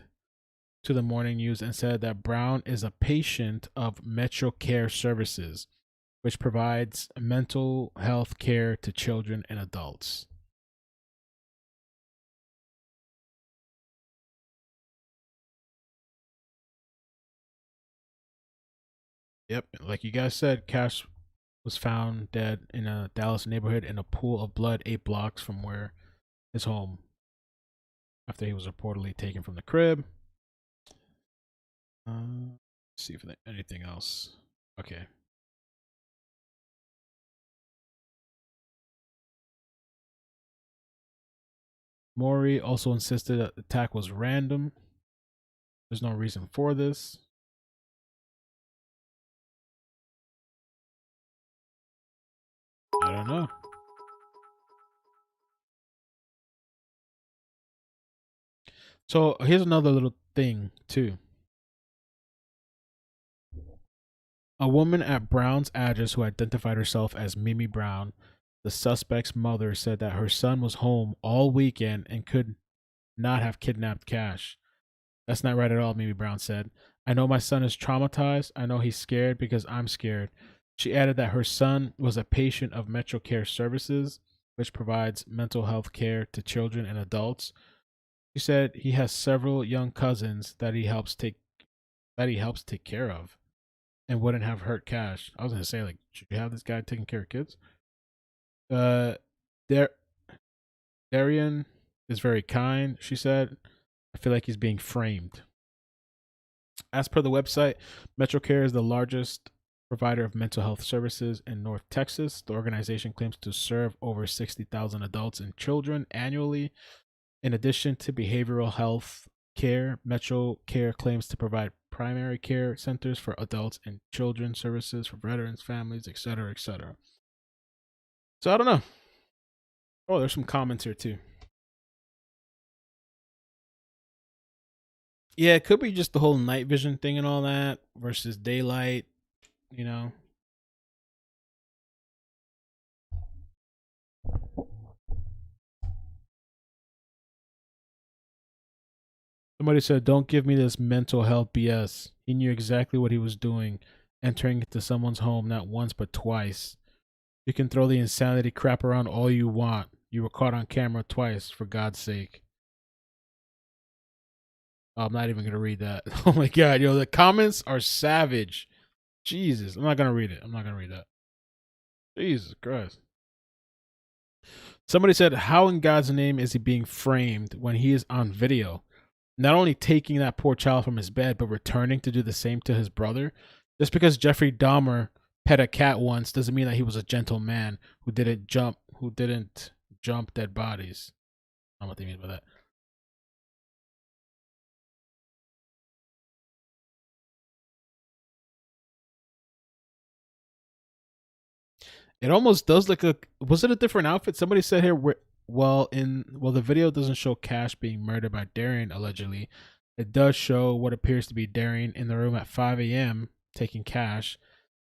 to the Morning News and said that Brown is a patient of Metro Care Services, which provides mental health care to children and adults. Yep, like you guys said, Cash was found dead in a Dallas neighborhood in a pool of blood 8 blocks from where his home, after he was reportedly taken from the crib. Let's see if there's anything else. Okay. Maury also insisted that the attack was random. There's no reason for this. I don't know. So here's another little thing too. A woman at Brown's address who identified herself as Mimi Brown, the suspect's mother, said that her son was home all weekend and could not have kidnapped Cash. That's not right at all, Mimi Brown said. I know my son is traumatized. I know he's scared because I'm scared. She added that her son was a patient of Metro Care Services, which provides mental health care to children and adults. She said he has several young cousins that he helps take care of and wouldn't have hurt Cash. I was gonna say, like, should you have this guy taking care of kids? Darriynn is very kind, she said. I feel like he's being framed. As per the website, MetroCare is the largest provider of mental health services in North Texas. The organization claims to serve over 60,000 adults and children annually. In addition to behavioral health care, MetroCare claims to provide primary care centers for adults and children, services for veterans, families, etc., etc. So I don't know. Oh, there's some comments here too. Yeah, it could be just the whole night vision thing and all that versus daylight, you know. Somebody said, don't give me this mental health BS. He knew exactly what he was doing, entering into someone's home not once but twice. You can throw the insanity crap around all you want. You were caught on camera twice, for God's sake. Oh, I'm not even going to read that. Oh my God, yo, the comments are savage. Jesus, I'm not going to read it. I'm not going to read that. Jesus Christ. Somebody said, how in God's name is he being framed when he is on video? Not only taking that poor child from his bed, but returning to do the same to his brother? Just because Jeffrey Dahmer pet a cat once doesn't mean that he was a gentle man who didn't jump dead bodies. I don't know what they mean by that. It almost does look was it a different outfit? Somebody said here, the video doesn't show Cash being murdered by Darriynn, allegedly. It does show what appears to be Darriynn in the room at 5 a.m. taking Cash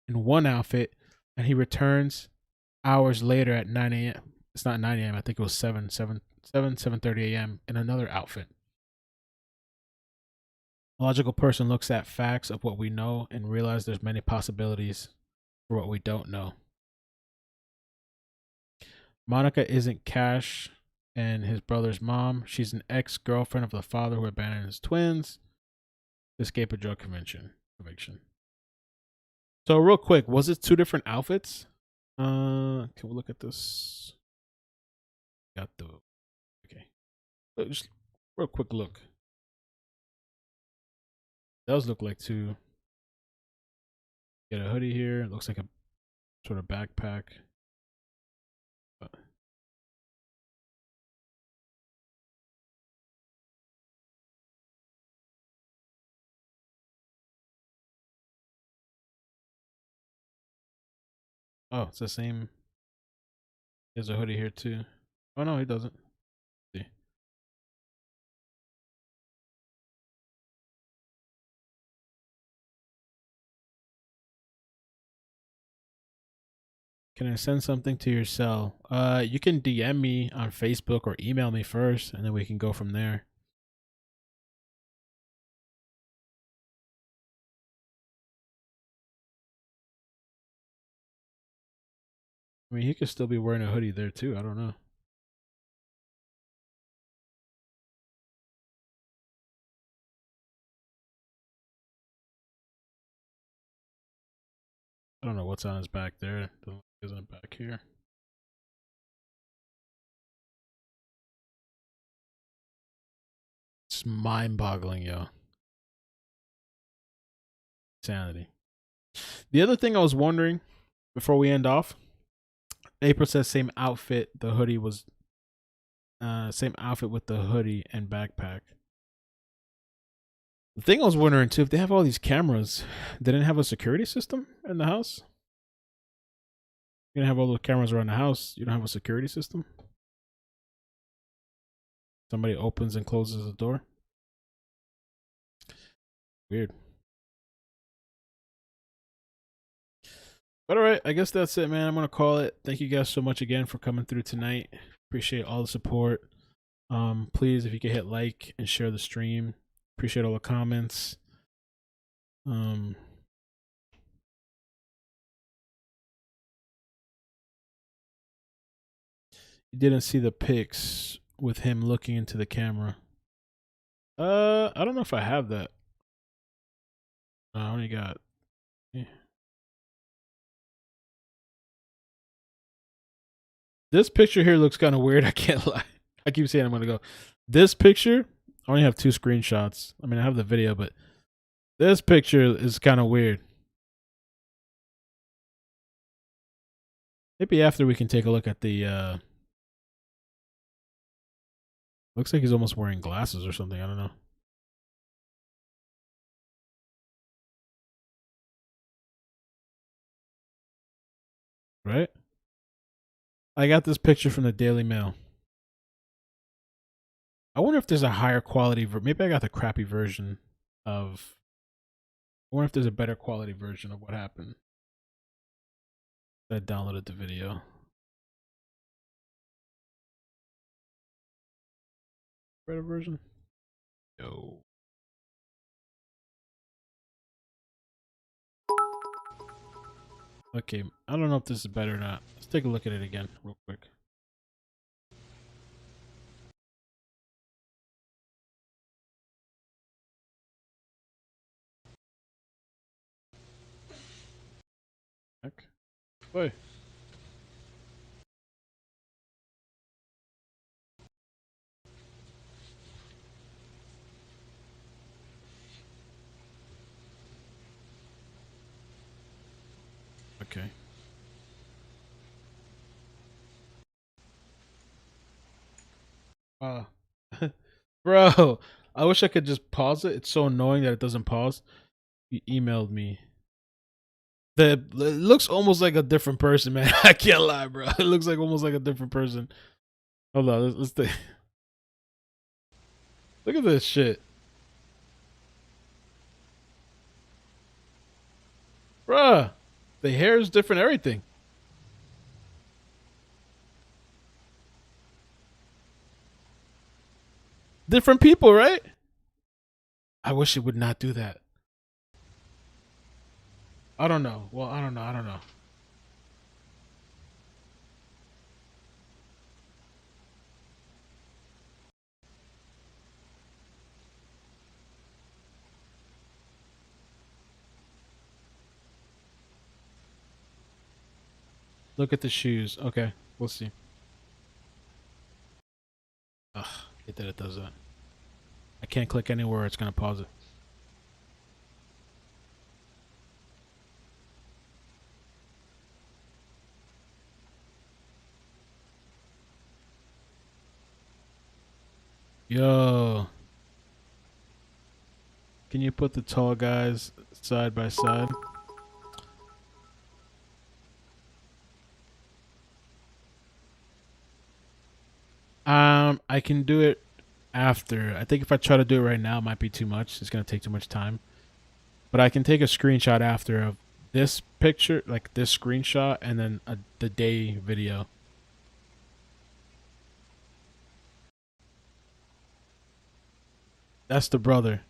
in one outfit, and he returns hours later at 9 a.m. It's not 9 a.m. I think it was 7:30 a.m. in another outfit. A logical person looks at facts of what we know and realizes there's many possibilities for what we don't know. Monica isn't Cash and his brother's mom. She's an ex-girlfriend of the father who abandoned his twins to escape a drug conviction. So real quick, was it 2 different outfits? Can we look at this? Okay. Just real quick look. Does look like two. Get a hoodie here. It looks like a sort of backpack. Oh, it's the same. There's a hoodie here too. Oh no, he doesn't. Let's see. Can I send something to your cell? You can DM me on Facebook or email me first, and then we can go from there. I mean, he could still be wearing a hoodie there too. I don't know. I don't know what's on his back there. Isn't back here. It's mind-boggling, yo. Insanity. The other thing I was wondering before we end off, April says same outfit. The hoodie was same outfit with the hoodie and backpack. The thing I was wondering too, if they have all these cameras, they didn't have a security system in the house. You're gonna have all the cameras around the house. You don't have a security system. Somebody opens and closes the door. Weird. But all right, I guess that's it, man. I'm gonna call it. Thank you guys so much again for coming through tonight. Appreciate all the support. Please, if you could hit like and share the stream. Appreciate all the comments. You didn't see the pics with him looking into the camera. I don't know if I have that. I only got. Yeah. This picture here looks kind of weird. I can't lie. I keep saying I'm gonna go. This picture, I only have 2 screenshots. I mean, I have the video, but this picture is kind of weird. Maybe after we can take a look at the. Looks like he's almost wearing glasses or something. I don't know. Right? I got this picture from the Daily Mail. I wonder if there's a higher quality. Maybe I got the crappy version of. I wonder if there's a better quality version of what happened. I downloaded the video. Better version? Yo. Okay, I don't know if this is better or not. Let's take a look at it again real quick. Heck. Boy. Okay. Bro, I wish I could just pause it. It's so annoying that it doesn't pause. You emailed me. It looks almost like a different person, man. I can't lie, bro. It looks like almost like a different person. Hold on, let's think. Look at this shit. Bruh, the hair is different, everything. Different people, right? I wish it would not do that. I don't know. Well, I don't know. I don't know. Look at the shoes. Okay, we'll see. Ugh, it that it does that. I can't click anywhere, it's gonna pause it. Yo. Can you put the tall guys side by side? I can do it after. I think if I try to do it right now, it might be too much. It's gonna take too much time. But I can take a screenshot after of this picture, like this screenshot, and then the day video. That's the brother.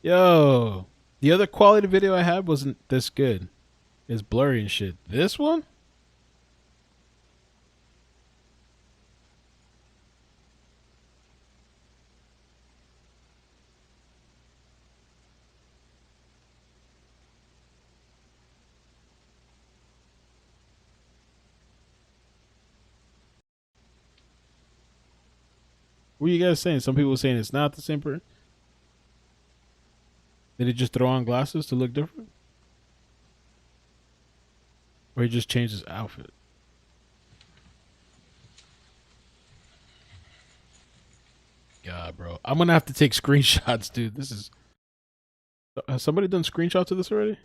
Yo, the other quality video I had wasn't this good. It's blurry and shit. This one? What are you guys saying? Some people are saying it's not the same person. Did he just throw on glasses to look different? Or he just changed his outfit? God, bro. I'm gonna have to take screenshots, dude. This is... Has somebody done screenshots of this already?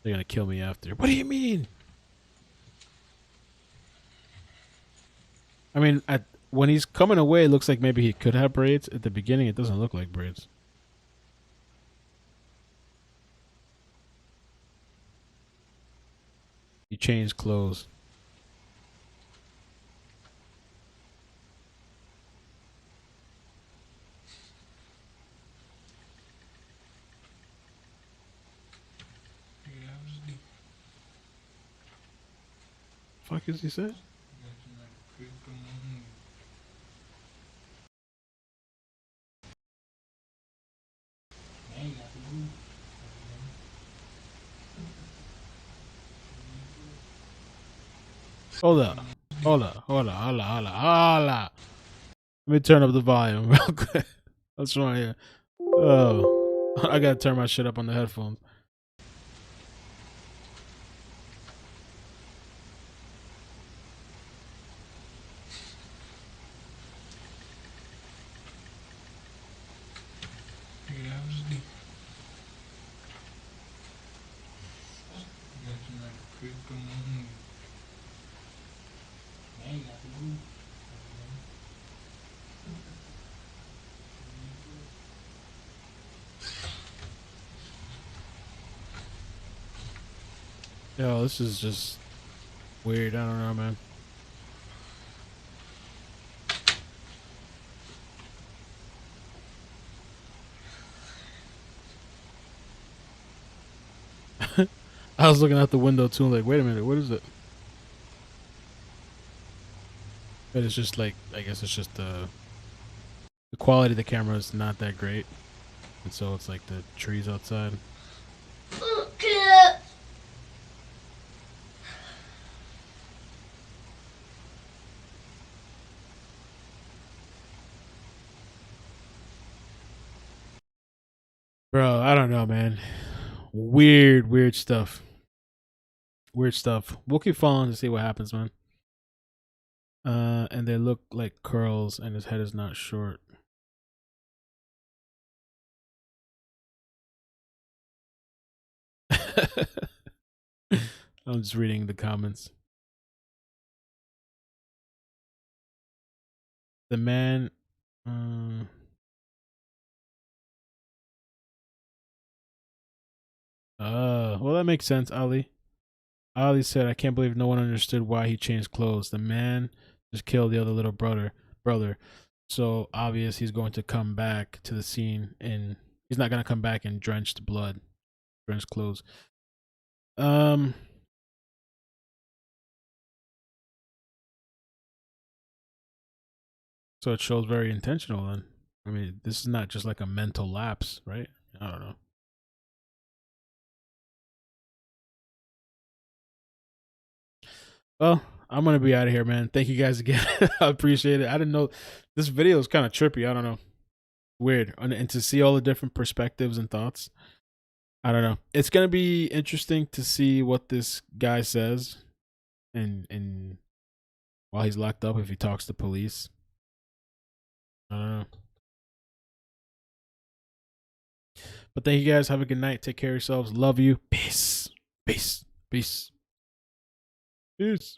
They're gonna kill me after. What do you mean? I mean, when he's coming away, it looks like maybe he could have braids. At the beginning, it doesn't look like braids. He changed clothes. Fuck is he say? Hold up. Hold up. Hold up. Hold up. Hold up. Hold up. Let me turn up the volume real quick. What's wrong here? Oh. I gotta turn my shit up on the headphones. Yo, this is just weird. I don't know, man. I was looking out the window too, like, wait a minute, what is it? But it's just like, I guess it's just the quality of the camera is not that great, and so it's like the trees outside. Bro, I don't know, man. Weird stuff. Weird stuff. We'll keep following to see what happens, man. And they look like curls, and his head is not short. I'm just reading the comments. The man... well, that makes sense, Ali. Ali said, I can't believe no one understood why he changed clothes. The man just killed the other little brother. So obvious he's going to come back to the scene, and he's not going to come back in drenched blood, drenched clothes. So it shows very intentional then. I mean, this is not just like a mental lapse, right? I don't know. Well, I'm gonna be out of here, man. Thank you guys again. I appreciate it. I didn't know this video is kind of trippy. I don't know, weird, and to see all the different perspectives and thoughts. I don't know. It's gonna be interesting to see what this guy says, and while he's locked up, if he talks to police. I don't know. But thank you guys. Have a good night. Take care of yourselves. Love you. Peace. Peace. Peace. Peace.